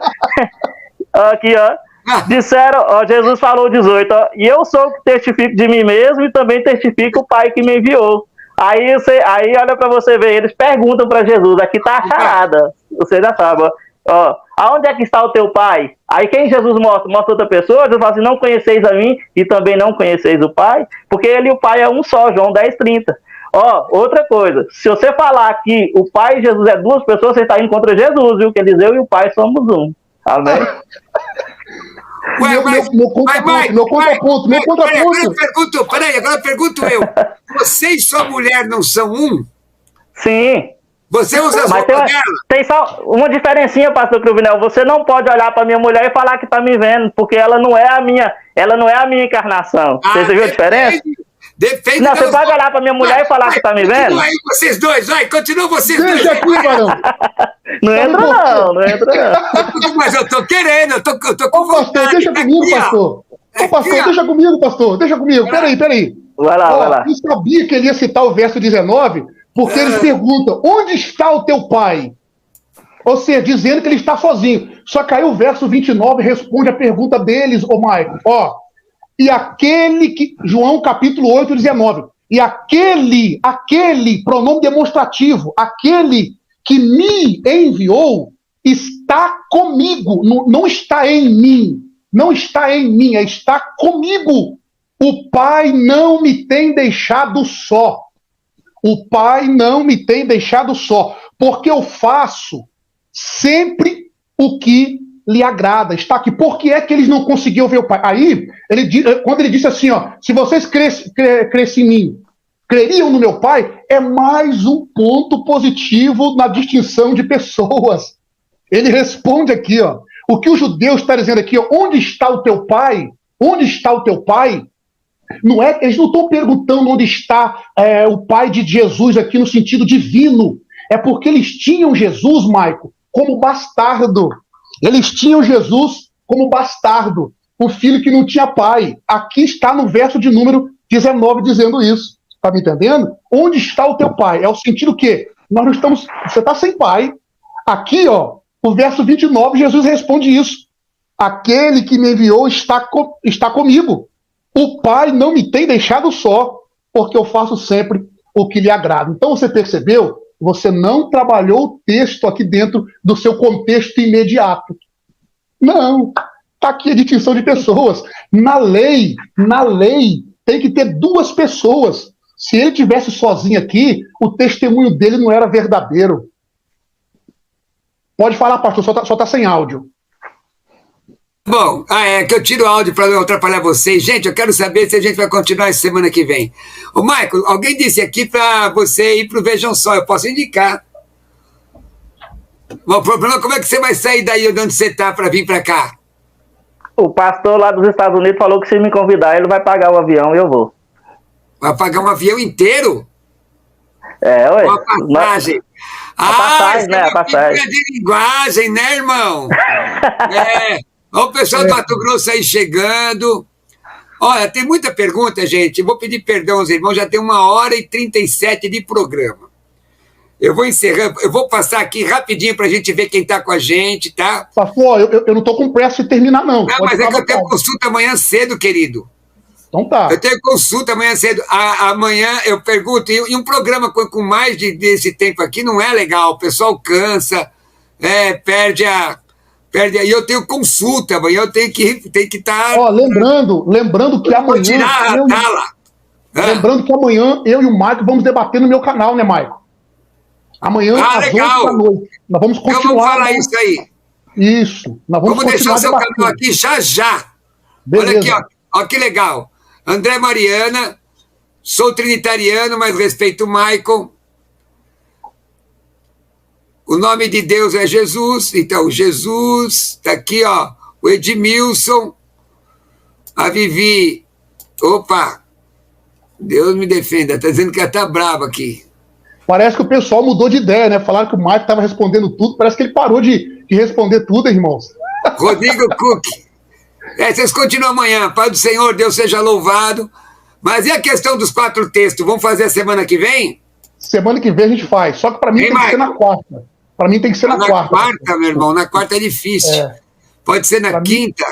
S3: Aqui, ó. Disseram, ó, Jesus falou 18, ó, e eu sou o que testifico de mim mesmo e também testifico o Pai que me enviou. Aí olha para você ver, eles perguntam para Jesus, aqui tá a charada, você já sabe, ó, aonde é que está o teu Pai? Aí quem Jesus mostra outra pessoa, Jesus fala assim, não conheceis a mim e também não conheceis o Pai, porque ele e o Pai é um só, João 10:30. Ó, outra coisa, se você falar que o Pai e Jesus é 2 pessoas, você está indo contra Jesus, viu? Que diz eu e o Pai somos um. Amém?
S2: Meu contraponto.
S1: Agora pergunto eu. Você e sua mulher não são um?
S3: Sim.
S1: Você usa as
S3: mas
S1: roupas dela?
S3: Tem só uma diferencinha, pastor Cruvinel. Você não pode olhar para minha mulher e falar que está me vendo, porque ela não é a minha encarnação. Você viu a diferença?
S1: Depende.
S3: Não, você pode olhar para minha mulher e falar que está me vendo?
S1: Continua aí vocês dois, vai, continua vocês dois.
S2: Deixa aqui, varão.
S3: Não entra não.
S1: Mas eu tô querendo, eu tô com
S2: Ô, pastor, deixa comigo, pastor. Ô, pastor, deixa comigo, pastor. Deixa comigo. Peraí.
S3: Vai lá.
S2: Eu sabia que ele ia citar o verso 19, porque eles perguntam, onde está o teu pai? Ou seja, dizendo que ele está sozinho. Só que aí o verso 29 responde a pergunta deles, ô Maicon. Ó, e aquele que... João capítulo 8, 19. E aquele, pronome demonstrativo, aquele que me enviou, está comigo. Não está em mim. Não está em mim, está comigo. O Pai não me tem deixado só. O Pai não me tem deixado só. Porque eu faço sempre o que lhe agrada. Está aqui. Por que é que eles não conseguiam ver o Pai? Aí, quando ele disse assim, ó, se vocês crescem em mim, creriam no meu Pai, é mais um ponto positivo na distinção de pessoas. Ele responde aqui, ó, o que o judeu está dizendo aqui, ó, onde está o teu Pai? Onde está o teu Pai? Eles não estão perguntando onde está o Pai de Jesus aqui no sentido divino. É porque eles tinham Jesus, Maico, como bastardo. Eles tinham Jesus como bastardo, o filho que não tinha pai. Aqui está no verso de número 19 dizendo isso. Está me entendendo? Onde está o teu pai? É o sentido que nós não estamos... Você está sem pai. Aqui, ó, o verso 29, Jesus responde isso. Aquele que me enviou está comigo. O Pai não me tem deixado só, porque eu faço sempre o que lhe agrada. Então você percebeu? Você não trabalhou o texto aqui dentro do seu contexto imediato. Não. Está aqui a distinção de pessoas. Na lei, tem que ter 2 pessoas. Se ele tivesse sozinho aqui, o testemunho dele não era verdadeiro. Pode falar, pastor, só está sem áudio.
S1: Bom, que eu tiro o áudio para não atrapalhar vocês. Gente, eu quero saber se a gente vai continuar essa semana que vem. Ô, Michael, alguém disse aqui para você ir para o Vejam Só, eu posso indicar. Bom, o problema é como é que você vai sair daí de onde você está para vir para cá?
S3: O pastor lá dos Estados Unidos falou que se me convidar, ele vai pagar o avião e eu vou.
S1: Vai pagar um avião inteiro?
S3: Ué.
S1: Uma passagem.
S3: A passagem, né? A passagem.
S1: De linguagem, né, irmão? Olha o pessoal do Mato Grosso aí chegando. Olha, tem muita pergunta, gente. Eu vou pedir perdão aos irmãos, já tem 1h37 de programa. Eu vou encerrando, eu vou passar aqui rapidinho para a gente ver quem está com a gente, tá?
S2: Pastor, eu não estou com pressa de terminar, não.
S1: Não, mas é que eu tenho consulta amanhã cedo, querido.
S2: Então tá.
S1: Eu tenho consulta amanhã cedo. Amanhã eu pergunto, e um programa com mais desse tempo aqui não é legal. O pessoal cansa, perde a. E eu tenho consulta amanhã, eu tenho que estar.
S2: Ó, lembrando que amanhã.
S1: Tirar a tala.
S2: Lembrando que amanhã eu e o Maico vamos debater no meu canal, né, Maico? Amanhã às 8 da noite. Nós vamos continuar.
S1: Então vamos falar isso aí.
S2: Isso. Nós vamos
S1: deixar o seu canal aqui já.
S2: Beleza.
S1: Olha aqui, ó que legal. André Mariana, sou trinitariano, mas respeito o Michael. O nome de Deus é Jesus, então Jesus, tá aqui, ó, o Edmilson, a Vivi, opa, Deus me defenda, tá dizendo que ela tá brava aqui.
S2: Parece que o pessoal mudou de ideia, né? Falaram que o Michael estava respondendo tudo, parece que ele parou de responder tudo, irmãos.
S1: Rodrigo Cook. Vocês continuam amanhã. Pai do Senhor, Deus seja louvado. Mas e a questão dos 4 textos? Vamos fazer a semana que vem?
S2: Semana que vem a gente faz. Só que para mim tem que ser na quarta. Para mim tem que ser na quarta.
S1: Na quarta, meu irmão. Na quarta é difícil. Pode ser na quinta.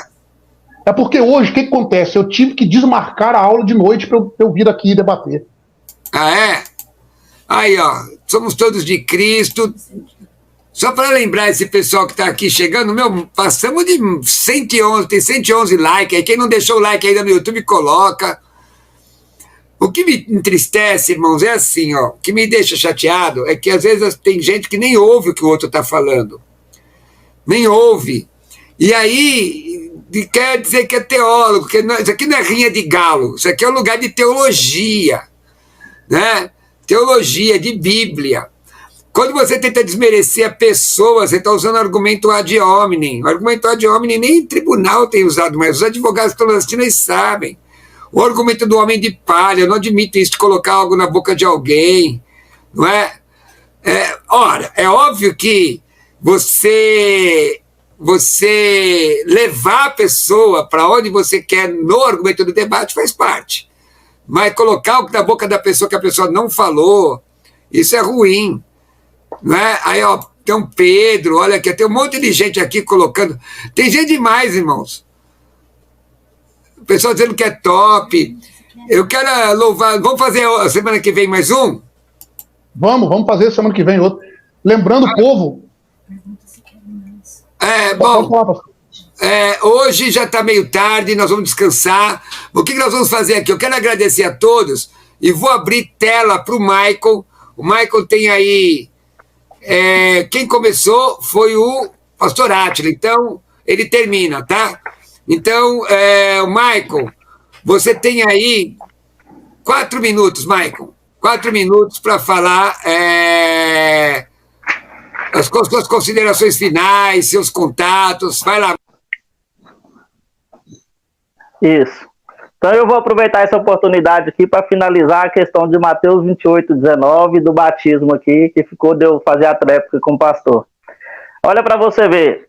S2: É porque hoje, o que acontece? Eu tive que desmarcar a aula de noite para eu vir aqui e debater.
S1: Ah, é? Aí, ó. Somos todos de Cristo. Só para lembrar esse pessoal que está aqui chegando, passamos de 111, tem 111 likes, aí quem não deixou o like ainda no YouTube, coloca. O que me entristece, irmãos, é assim, ó, o que me deixa chateado é que às vezes tem gente que nem ouve o que o outro está falando. Nem ouve. E aí quer dizer que é teólogo, que não, isso aqui não é rinha de galo, isso aqui é um lugar de teologia, né? Teologia, de Bíblia. Quando você tenta desmerecer a pessoa, você está usando o argumento ad hominem. O argumento ad hominem nem em tribunal tem usado, mas os advogados que estão assistindo eles sabem. O argumento do homem de palha, eu não admito isso de colocar algo na boca de alguém, não é? Ora, é óbvio que você levar a pessoa para onde você quer no argumento do debate faz parte. Mas colocar algo na boca da pessoa que a pessoa não falou, isso é ruim. Não é? Aí, ó, tem um Pedro, olha aqui, tem um monte de gente aqui colocando. Tem gente demais, irmãos. O pessoal dizendo que é top. Eu quero louvar. Vamos fazer a semana que vem mais um?
S2: Vamos fazer semana que vem outro. Lembrando, povo.
S1: Bom. Hoje já está meio tarde, nós vamos descansar. O que nós vamos fazer aqui? Eu quero agradecer a todos e vou abrir tela para o Michael. O Michael tem aí. Quem começou foi o pastor Átila, então ele termina, tá? Então, Michael, você tem aí 4 minutos, Michael, 4 minutos para falar as suas considerações finais, seus contatos, vai lá.
S3: Isso. Então eu vou aproveitar essa oportunidade aqui para finalizar a questão de Mateus 28:19 do batismo aqui, que ficou de eu fazer a tréplica com o pastor. Olha para você ver,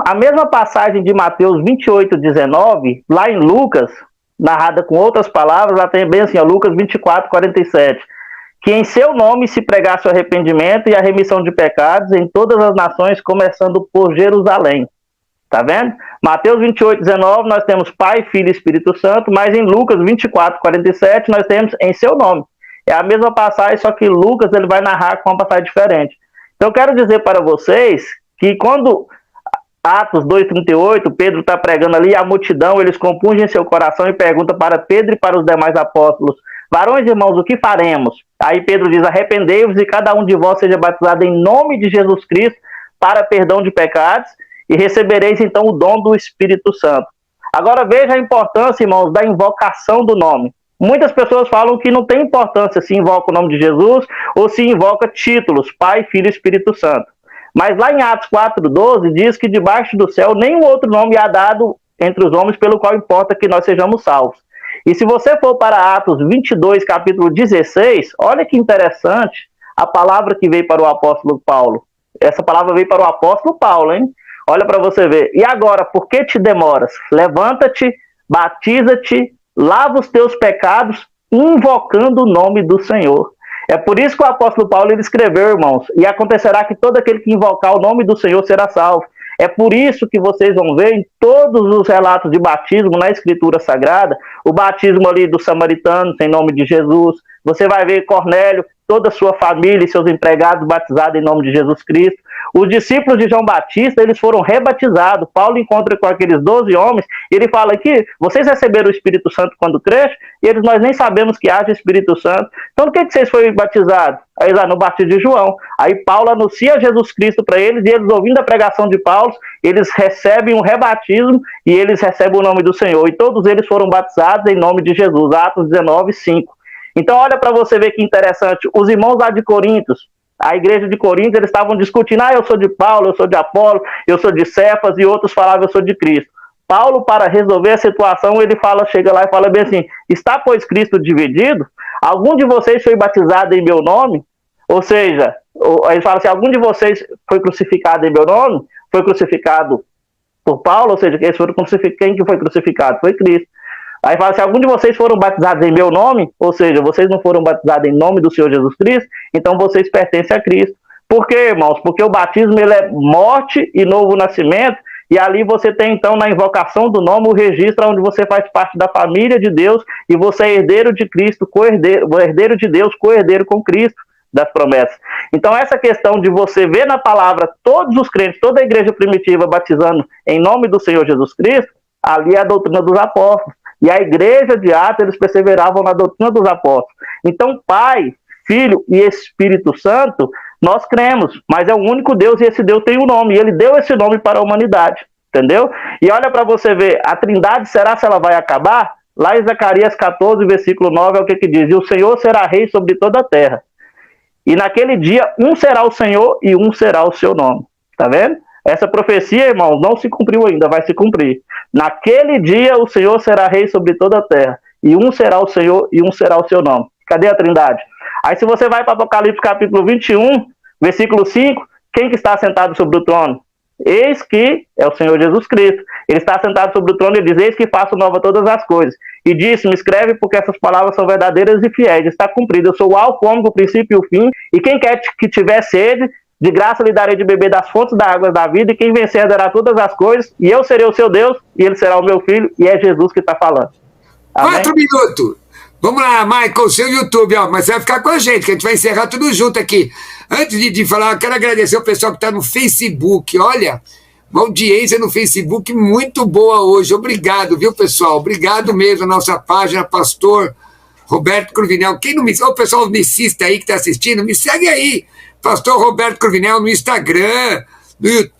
S3: a mesma passagem de Mateus 28:19, lá em Lucas, narrada com outras palavras, lá tem bem assim, ó, Lucas 24:47, que em seu nome se pregasse o arrependimento e a remissão de pecados em todas as nações, começando por Jerusalém. Tá vendo? Mateus 28:19, nós temos Pai, Filho e Espírito Santo, mas em Lucas 24:47, nós temos em seu nome. É a mesma passagem, só que Lucas ele vai narrar com uma passagem diferente. Então eu quero dizer para vocês que quando Atos 2:38, Pedro está pregando ali, a multidão, eles compungem seu coração e perguntam para Pedro e para os demais apóstolos: varões, irmãos, o que faremos? Aí Pedro diz: arrependei-vos e cada um de vós seja batizado em nome de Jesus Cristo para perdão de pecados, e recebereis então o dom do Espírito Santo. Agora veja a importância, irmãos, da invocação do nome. Muitas pessoas falam que não tem importância se invoca o nome de Jesus ou se invoca títulos, Pai, Filho e Espírito Santo. Mas lá em Atos 4:12 diz que debaixo do céu nenhum outro nome há dado entre os homens pelo qual importa que nós sejamos salvos. E se você for para Atos 22, capítulo 16, olha que interessante a palavra que veio para o apóstolo Paulo. Essa palavra veio para o apóstolo Paulo, hein? Olha para você ver. E agora, por que te demoras? Levanta-te, batiza-te, lava os teus pecados, invocando o nome do Senhor. É por isso que o apóstolo Paulo ele escreveu, irmãos, e acontecerá que todo aquele que invocar o nome do Senhor será salvo. É por isso que vocês vão ver em todos os relatos de batismo na Escritura Sagrada, o batismo ali dos samaritanos, em nome de Jesus. Você vai ver Cornélio, toda a sua família e seus empregados batizados em nome de Jesus Cristo. Os discípulos de João Batista, eles foram rebatizados. Paulo encontra com aqueles 12 homens e ele fala aqui, vocês receberam o Espírito Santo quando crescem? E eles, nós nem sabemos que haja Espírito Santo. Então, no que vocês foram batizados? Aí, no batismo de João. Aí Paulo anuncia Jesus Cristo para eles e eles, ouvindo a pregação de Paulo, eles recebem um rebatismo e eles recebem o nome do Senhor. E todos eles foram batizados em nome de Jesus. Atos 19, 5. Então, olha para você ver que interessante. Os irmãos lá de Corinto, a igreja de Corinto, eles estavam discutindo, eu sou de Paulo, eu sou de Apolo, eu sou de Cefas, e outros falavam, eu sou de Cristo. Paulo, para resolver a situação, ele chega lá e fala bem assim, está, pois, Cristo dividido? Algum de vocês foi batizado em meu nome? Ou seja, ele fala assim, algum de vocês foi crucificado em meu nome? Foi crucificado por Paulo? Ou seja, quem que foi crucificado? Foi Cristo. Aí fala assim, algum de vocês foram batizados em meu nome? Ou seja, vocês não foram batizados em nome do Senhor Jesus Cristo? Então vocês pertencem a Cristo. Por quê, irmãos? Porque o batismo ele é morte e novo nascimento, e ali você tem então na invocação do nome o registro onde você faz parte da família de Deus e você é herdeiro de Cristo, herdeiro de Deus, co-herdeiro com Cristo das promessas. Então essa questão de você ver na palavra todos os crentes, toda a igreja primitiva batizando em nome do Senhor Jesus Cristo, ali é a doutrina dos apóstolos. E a igreja de Atos, eles perseveravam na doutrina dos apóstolos. Então, Pai, Filho e Espírito Santo, nós cremos, mas é o único Deus e esse Deus tem um nome, e ele deu esse nome para a humanidade, entendeu? E olha para você ver, a trindade, será se ela vai acabar? Lá em Zacarias 14, versículo 9, é o que diz, e o Senhor será rei sobre toda a terra. E naquele dia, um será o Senhor e um será o seu nome. Tá vendo? Essa profecia, irmãos, não se cumpriu ainda, vai se cumprir. Naquele dia o Senhor será rei sobre toda a terra, e um será o Senhor e um será o seu nome. Cadê a trindade? Aí se você vai para Apocalipse capítulo 21, versículo 5, quem que está sentado sobre o trono? Eis que é o Senhor Jesus Cristo. Ele está sentado sobre o trono e diz, eis que faço nova todas as coisas. E disse, me escreve porque essas palavras são verdadeiras e fiéis. Está cumprido, eu sou o alfa, o ômega, o princípio e o fim, e quem quer que tiver sede, de graça lhe darei de beber das fontes da água da vida, e quem vencer dará todas as coisas, e eu serei o seu Deus, e ele será o meu filho, e é Jesus que está falando.
S1: Amém? 4 minutos. Vamos lá, Michael, seu YouTube, mas você vai ficar com a gente, que a gente vai encerrar tudo junto aqui. Antes de falar, eu quero agradecer o pessoal que está no Facebook. Olha, uma audiência no Facebook muito boa hoje. Obrigado, viu, pessoal? Obrigado mesmo, a nossa página, Pastor Roberto Cruvinel. Quem não me... o pessoal missista aí que está assistindo, me segue aí. Pastor Roberto Cruvinel no Instagram,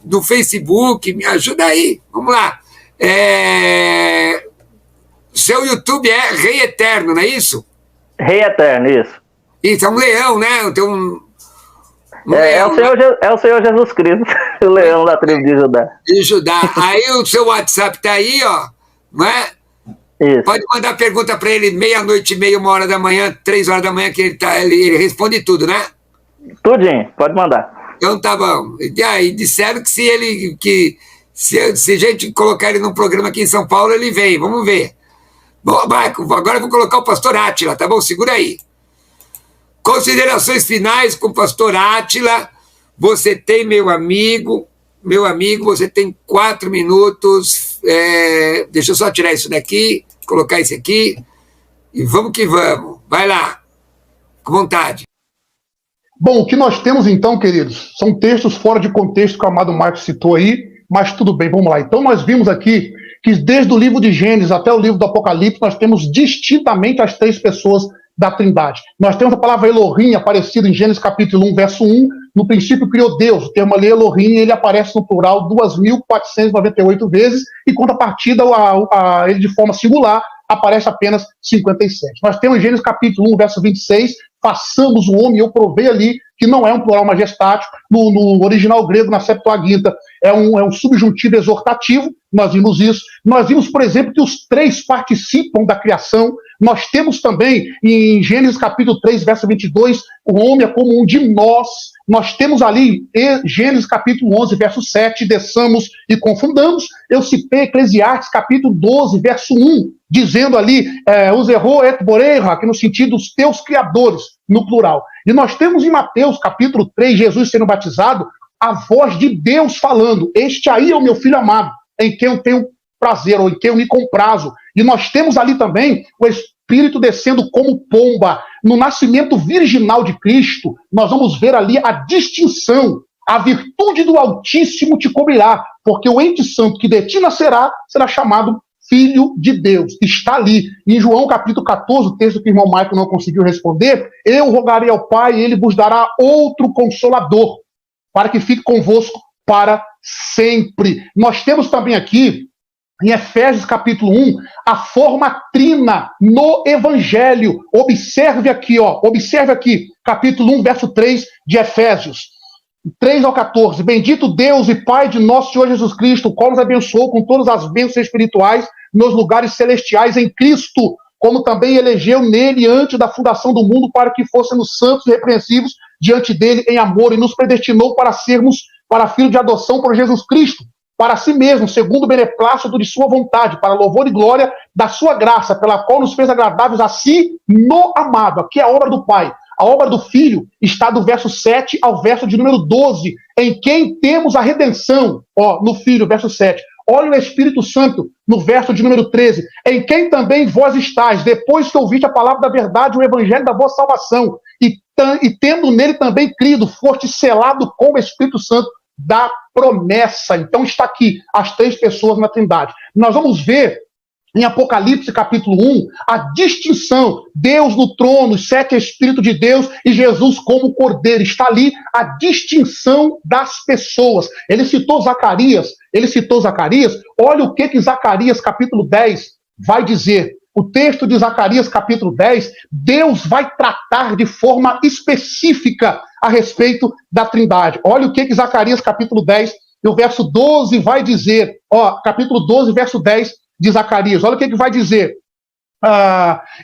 S1: no Facebook, me ajuda aí, vamos lá. Seu YouTube é Rei Eterno, não é isso?
S3: Rei Eterno, isso.
S1: Isso, é um leão, né? Tem
S3: é o Senhor Jesus Cristo, o leão da tribo de Judá.
S1: De Judá. Aí o seu WhatsApp tá aí, ó, não é?
S3: Isso.
S1: Pode mandar pergunta para ele, 00:30, 1h da manhã, 3h da manhã, que ele responde tudo, né?
S3: Tudinho, pode mandar.
S1: Então tá bom. E aí disseram que se a gente colocar ele num programa aqui em São Paulo, ele vem, vamos ver. Bom, Marco, agora eu vou colocar o pastor Átila, tá bom? Segura aí. Considerações finais com o pastor Átila. Você tem, meu amigo, você tem 4 minutos. Deixa eu só tirar isso daqui, colocar isso aqui, e vamos que vamos. Vai lá, com vontade.
S2: Bom, o que nós temos então, queridos, são textos fora de contexto que o amado Marcos citou aí, mas tudo bem, vamos lá. Então nós vimos aqui que desde o livro de Gênesis até o livro do Apocalipse, nós temos distintamente as 3 pessoas da Trindade. Nós temos a palavra Elohim aparecida em Gênesis capítulo 1, verso 1, no princípio criou Deus, o termo ali Elohim, ele aparece no plural 2.498 vezes, e contrapartida ele de forma singular, aparece apenas 57. Nós temos em Gênesis capítulo 1, verso 26, façamos o homem, eu provei ali que não é um plural majestático, no original grego, na Septuaginta, é um subjuntivo exortativo, nós vimos isso. Nós vimos, por exemplo, que os 3 participam da criação. Nós temos também, em Gênesis capítulo 3, verso 22, o homem é como um de nós. Nós temos ali, em Gênesis capítulo 11, verso 7, desçamos e confundamos. Eu citei Eclesiastes capítulo 12, verso 1, dizendo ali, os errou et boreira, que no sentido dos teus criadores, no plural. E nós temos em Mateus capítulo 3, Jesus sendo batizado, a voz de Deus falando. Este aí é o meu filho amado, em quem eu tenho prazer, ou em quem eu me comprazo. E nós temos ali também o Espírito descendo como pomba. No nascimento virginal de Cristo, nós vamos ver ali a distinção. A virtude do Altíssimo te cobrirá, porque o ente santo que de ti nascerá será chamado Filho de Deus. Está ali. Em João capítulo 14, o texto que o irmão Michael não conseguiu responder, eu rogarei ao Pai e ele vos dará outro Consolador, para que fique convosco para sempre. Nós temos também aqui, em Efésios capítulo 1, a forma trina no Evangelho. Observe aqui, capítulo 1, verso 3 de Efésios. 3 ao 14. Bendito Deus e Pai de nosso Senhor Jesus Cristo, o qual nos abençoou com todas as bênçãos espirituais nos lugares celestiais em Cristo, como também elegeu nele antes da fundação do mundo para que fôssemos santos e repreensíveis diante dele em amor, e nos predestinou para sermos para filho de adoção por Jesus Cristo, para si mesmo, segundo o beneplácito de sua vontade, para louvor e glória da sua graça, pela qual nos fez agradáveis a si no amado. Aqui é a obra do Pai. A obra do Filho está do verso 7 ao verso de número 12, em quem temos a redenção, no Filho, verso 7. Olha o Espírito Santo, no verso de número 13, em quem também vós estáis, depois que ouviste a palavra da verdade, o evangelho da vossa salvação, e tendo nele também crido, foste selado com o Espírito Santo da promessa. Então está aqui as três pessoas na Trindade. Nós vamos ver em Apocalipse capítulo 1, a distinção, Deus no trono, os 7 Espíritos de Deus e Jesus como Cordeiro. Está ali a distinção das pessoas. Ele citou Zacarias. Olha o que Zacarias capítulo 10 vai dizer. O texto de Zacarias capítulo 10, Deus vai tratar de forma específica a respeito da Trindade. Olha o que Zacarias capítulo 10, e o verso 12 vai dizer. Capítulo 12, verso 10, de Zacarias, olha o que vai dizer.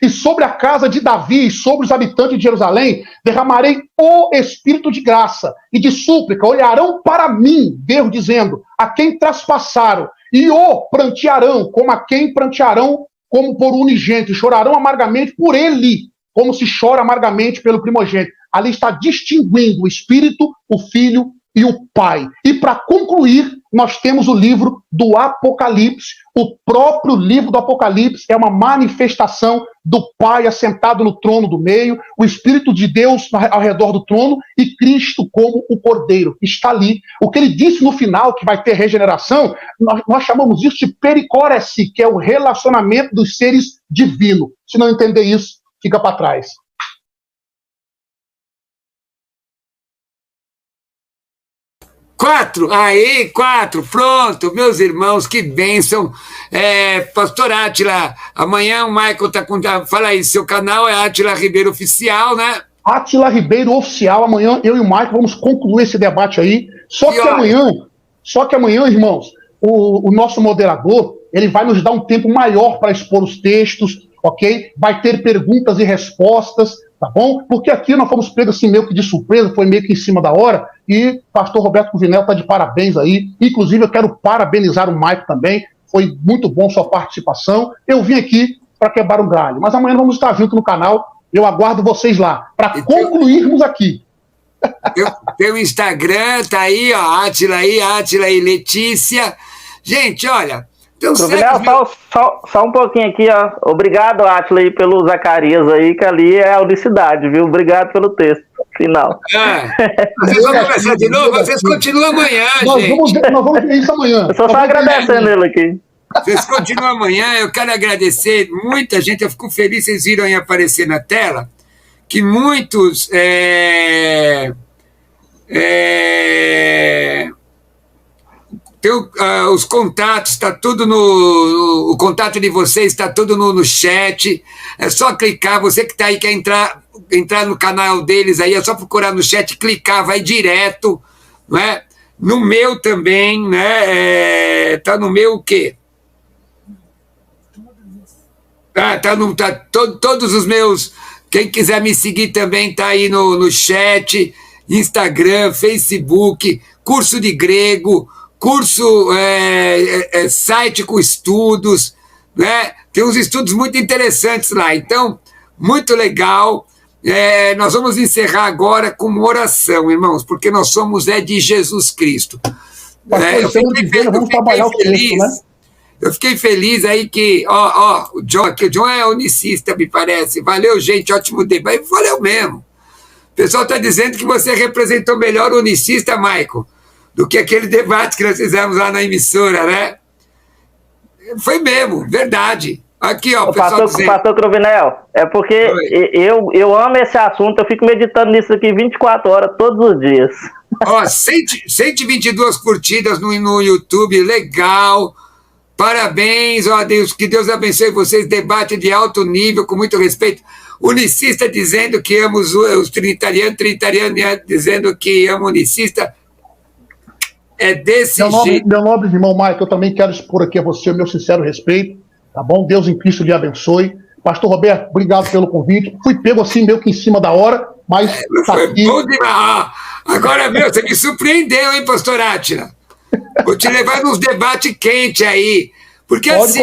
S2: E sobre a casa de Davi e sobre os habitantes de Jerusalém, derramarei o espírito de graça e de súplica, olharão para mim, Deus dizendo, a quem traspassaram, e o prantearão, como a quem prantearão, como por unigênito, chorarão amargamente por ele, como se chora amargamente pelo primogênito. Ali está distinguindo o Espírito, o Filho e o Pai. E para concluir, nós temos o livro do Apocalipse. O próprio livro do Apocalipse é uma manifestação do Pai assentado no trono do meio, o Espírito de Deus ao redor do trono e Cristo como o Cordeiro. Está ali. O que ele disse no final, que vai ter regeneração, nós chamamos isso de pericórese, que é o relacionamento dos seres divinos. Se não entender isso, fica para trás.
S1: 4, pronto, meus irmãos, que bênção. Pastor Átila, amanhã o Michael está com... Fala aí, seu canal é Átila Ribeiro Oficial, né?
S2: Átila Ribeiro Oficial, amanhã eu e o Michael vamos concluir esse debate aí. Só que amanhã, irmãos, o nosso moderador, ele vai nos dar um tempo maior para expor os textos, ok? Vai ter perguntas e respostas, tá bom? Porque aqui nós fomos pegos assim meio que de surpresa, foi meio que em cima da hora, e pastor Roberto Cuvinel está de parabéns aí. Inclusive eu quero parabenizar o Mike também, foi muito bom sua participação. Eu vim aqui para quebrar um galho, mas amanhã vamos estar juntos no canal, eu aguardo vocês lá, para concluirmos aqui.
S1: Tem o Instagram, tá aí, ó, Átila e Letícia. Gente, olha...
S3: Só um pouquinho aqui, ó. Obrigado, Átila, aí, pelo Zacarias aí, que ali é a unicidade, viu? Obrigado pelo texto final.
S1: Vocês vão começar de novo? Vocês continuam amanhã, gente.
S2: Nós vamos ver isso amanhã.
S3: Eu só agradecendo ele aqui.
S1: Vocês continuam amanhã. Eu quero agradecer muita gente. Eu fico feliz, vocês viram aí aparecer na tela, que muitos... os contatos, está tudo o contato de vocês está tudo no chat, é só clicar, você que está aí, quer entrar no canal deles aí, é só procurar no chat, clicar, vai direto, não é? No meu também, né? Tá no meu o quê? Todos os meus, quem quiser me seguir também tá aí no chat, Instagram, Facebook, curso de grego, curso, site com estudos, né? Tem uns estudos muito interessantes lá, então, muito legal. Nós vamos encerrar agora com uma oração, irmãos, porque nós somos de Jesus Cristo. Eu fiquei feliz, né? Eu fiquei feliz aí que, o John é unicista, me parece. Valeu, gente, ótimo debate. Valeu mesmo. O pessoal está dizendo que você representou melhor o unicista, Michael, do que aquele debate que nós fizemos lá na emissora, né? Foi mesmo, verdade. Aqui, ó, o pessoal
S3: Pastor Cruvinel, é porque eu amo esse assunto, eu fico meditando nisso aqui 24 horas, todos os dias.
S1: 122 curtidas no YouTube, legal. Parabéns, ó Deus, que Deus abençoe vocês, debate de alto nível, com muito respeito. Unicista dizendo que ama os trinitarianos dizendo que ama o unicista. É desse jeito.
S2: Meu nobre irmão Mike, eu também quero expor aqui a você o meu sincero respeito, tá bom? Deus em Cristo lhe abençoe. Pastor Roberto, obrigado pelo convite. Fui pego assim, meio que em cima da hora, mas tá
S1: foi
S2: aqui.
S1: Bom demais. Agora, você me surpreendeu, hein, pastor Átila? Vou te levar nos debates quentes aí. Porque
S2: Pode
S1: assim,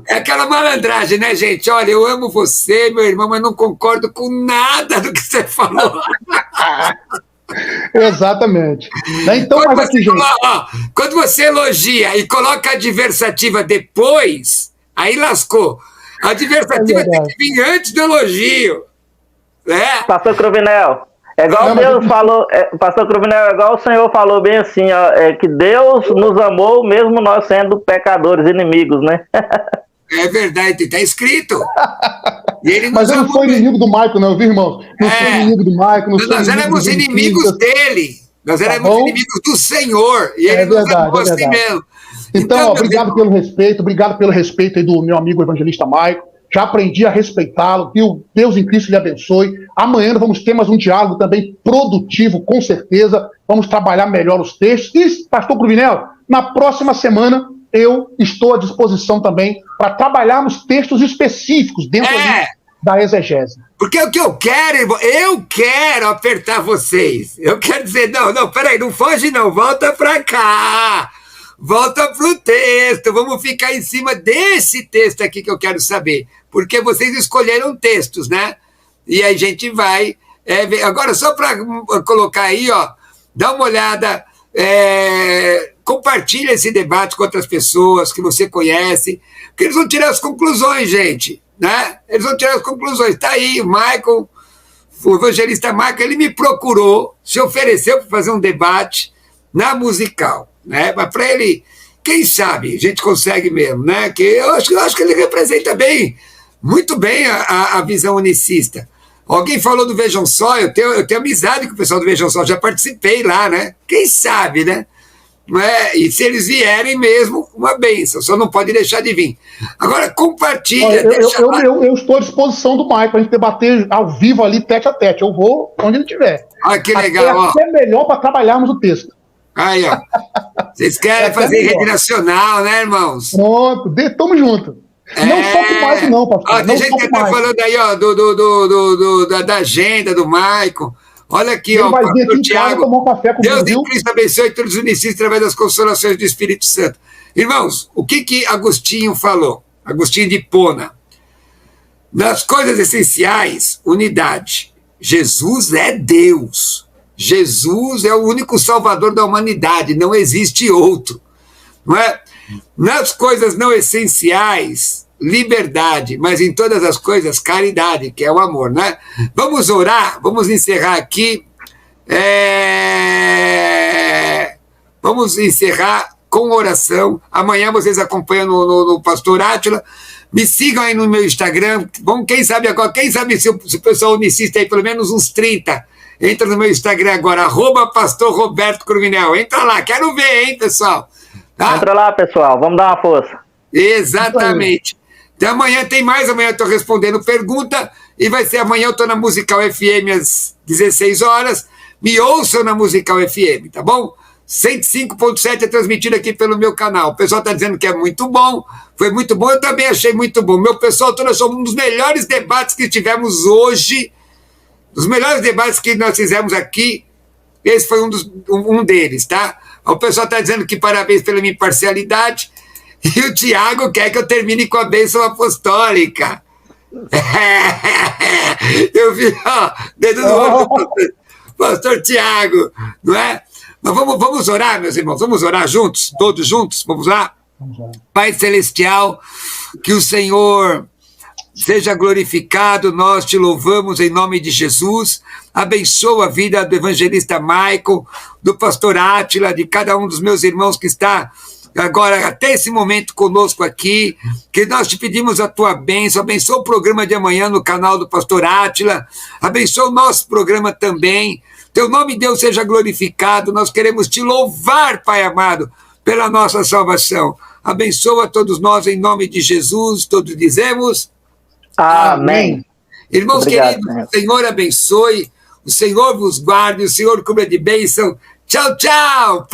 S1: é aquela malandragem, né, gente? Olha, eu amo você, meu irmão, mas não concordo com nada do que você falou.
S2: Exatamente. Então,
S1: mas aqui, gente... quando você elogia e coloca a adversativa depois, aí lascou. A adversativa tem que vir antes do elogio. Né?
S3: Pastor Cruvinel, é igual Deus falou, Pastor Cruvinel, é igual o Senhor falou bem assim, ó, que Deus nos amou mesmo nós sendo pecadores, inimigos, né?
S1: É verdade, está escrito. E ele
S2: mas eu não sou inimigo do Michael, não, viu, irmão? Não sou inimigo do Michael.
S1: Nós éramos inimigos dele. Nós éramos inimigos do Senhor. E ele nos amou assim mesmo.
S2: Então, obrigado pelo respeito aí do meu amigo evangelista Michael. Já aprendi a respeitá-lo. Que o Deus em Cristo lhe abençoe. Amanhã vamos ter mais um diálogo também produtivo, com certeza. Vamos trabalhar melhor os textos. E, pastor Cruvinel, na próxima semana eu estou à disposição também para trabalharmos textos específicos dentro da exegese.
S1: Porque o que eu quero apertar vocês. Eu quero dizer, não, peraí, não foge não, volta para cá. Volta pro texto, vamos ficar em cima desse texto aqui que eu quero saber. Porque vocês escolheram textos, né? E a gente vai ver. Agora, só para colocar aí, ó, dá uma olhada... compartilha esse debate com outras pessoas que você conhece, porque eles vão tirar as conclusões, gente, né? Eles vão tirar as conclusões. Tá aí, o Michael, o evangelista Michael, ele me procurou, se ofereceu para fazer um debate na musical, né? Mas para ele, quem sabe, a gente consegue mesmo, né? Que eu acho que ele representa muito bem a visão unicista. Alguém falou do Vejam Só, eu tenho amizade com o pessoal do Vejam Só, já participei lá, né? Quem sabe, né? E se eles vierem mesmo, uma bênção, só não pode deixar de vir. Agora, compartilha.
S2: Eu estou à disposição do Michael, a gente debater ao vivo ali, tete a tete. Eu vou onde ele estiver.
S1: Ah, que legal.
S2: É melhor para trabalharmos o texto.
S1: Aí, ó. Vocês querem fazer rede nacional, né, irmãos?
S2: Pronto, tamo junto. Não só com o Michael, não, pastor.
S1: Tem gente que está falando aí, ó, da agenda do Michael. Olha aqui, ó, pastor Tiago.
S2: Tomar um café comigo,
S1: Deus em Cristo abençoe todos os unicistas através das consolações do Espírito Santo. Irmãos, o que Agostinho falou? Agostinho de Hipona. Nas coisas essenciais, unidade. Jesus é Deus. Jesus é o único salvador da humanidade. Não existe outro. Não é? Nas coisas não essenciais, liberdade, mas em todas as coisas, caridade, que é o amor, né? Vamos orar, vamos encerrar aqui. Vamos encerrar com oração. Amanhã vocês acompanham no Pastor Átila. Me sigam aí no meu Instagram. Bom, quem sabe se o pessoal unicista aí, pelo menos uns 30. Entra no meu Instagram agora, @Pastor Roberto Cruvinel. Entra lá, quero ver, hein, pessoal? Tá?
S3: Entra lá, pessoal, vamos dar uma força.
S1: Exatamente. Então amanhã tem mais, amanhã eu estou respondendo pergunta, e vai ser amanhã eu estou na Musical FM às 16 horas, me ouçam na Musical FM, tá bom? 105.7 é transmitido aqui pelo meu canal, o pessoal está dizendo que é muito bom, foi muito bom, eu também achei muito bom. Meu pessoal, nós somos um dos melhores debates que tivemos hoje, dos melhores debates que nós fizemos aqui, esse foi um deles, tá? O pessoal está dizendo que parabéns pela minha imparcialidade. E o Tiago quer que eu termine com a bênção apostólica. Eu vi, ó, dedo no olho do pastor Tiago, não é? Mas vamos orar, meus irmãos, vamos orar juntos, todos juntos, vamos lá? Pai Celestial, que o Senhor seja glorificado, nós te louvamos em nome de Jesus. Abençoa a vida do evangelista Michael, do pastor Átila, de cada um dos meus irmãos que está agora, até esse momento conosco aqui, que nós te pedimos a tua bênção. Abençoa o programa de amanhã no canal do pastor Átila, abençoa o nosso programa também. Teu nome, Deus, seja glorificado. Nós queremos te louvar, Pai amado, pela nossa salvação. Abençoa todos nós em nome de Jesus. Todos dizemos
S3: amém.
S1: Irmãos
S3: Obrigado,
S1: queridos, o Senhor abençoe, o Senhor vos guarde, o Senhor cubra de bênção. Tchau, tchau!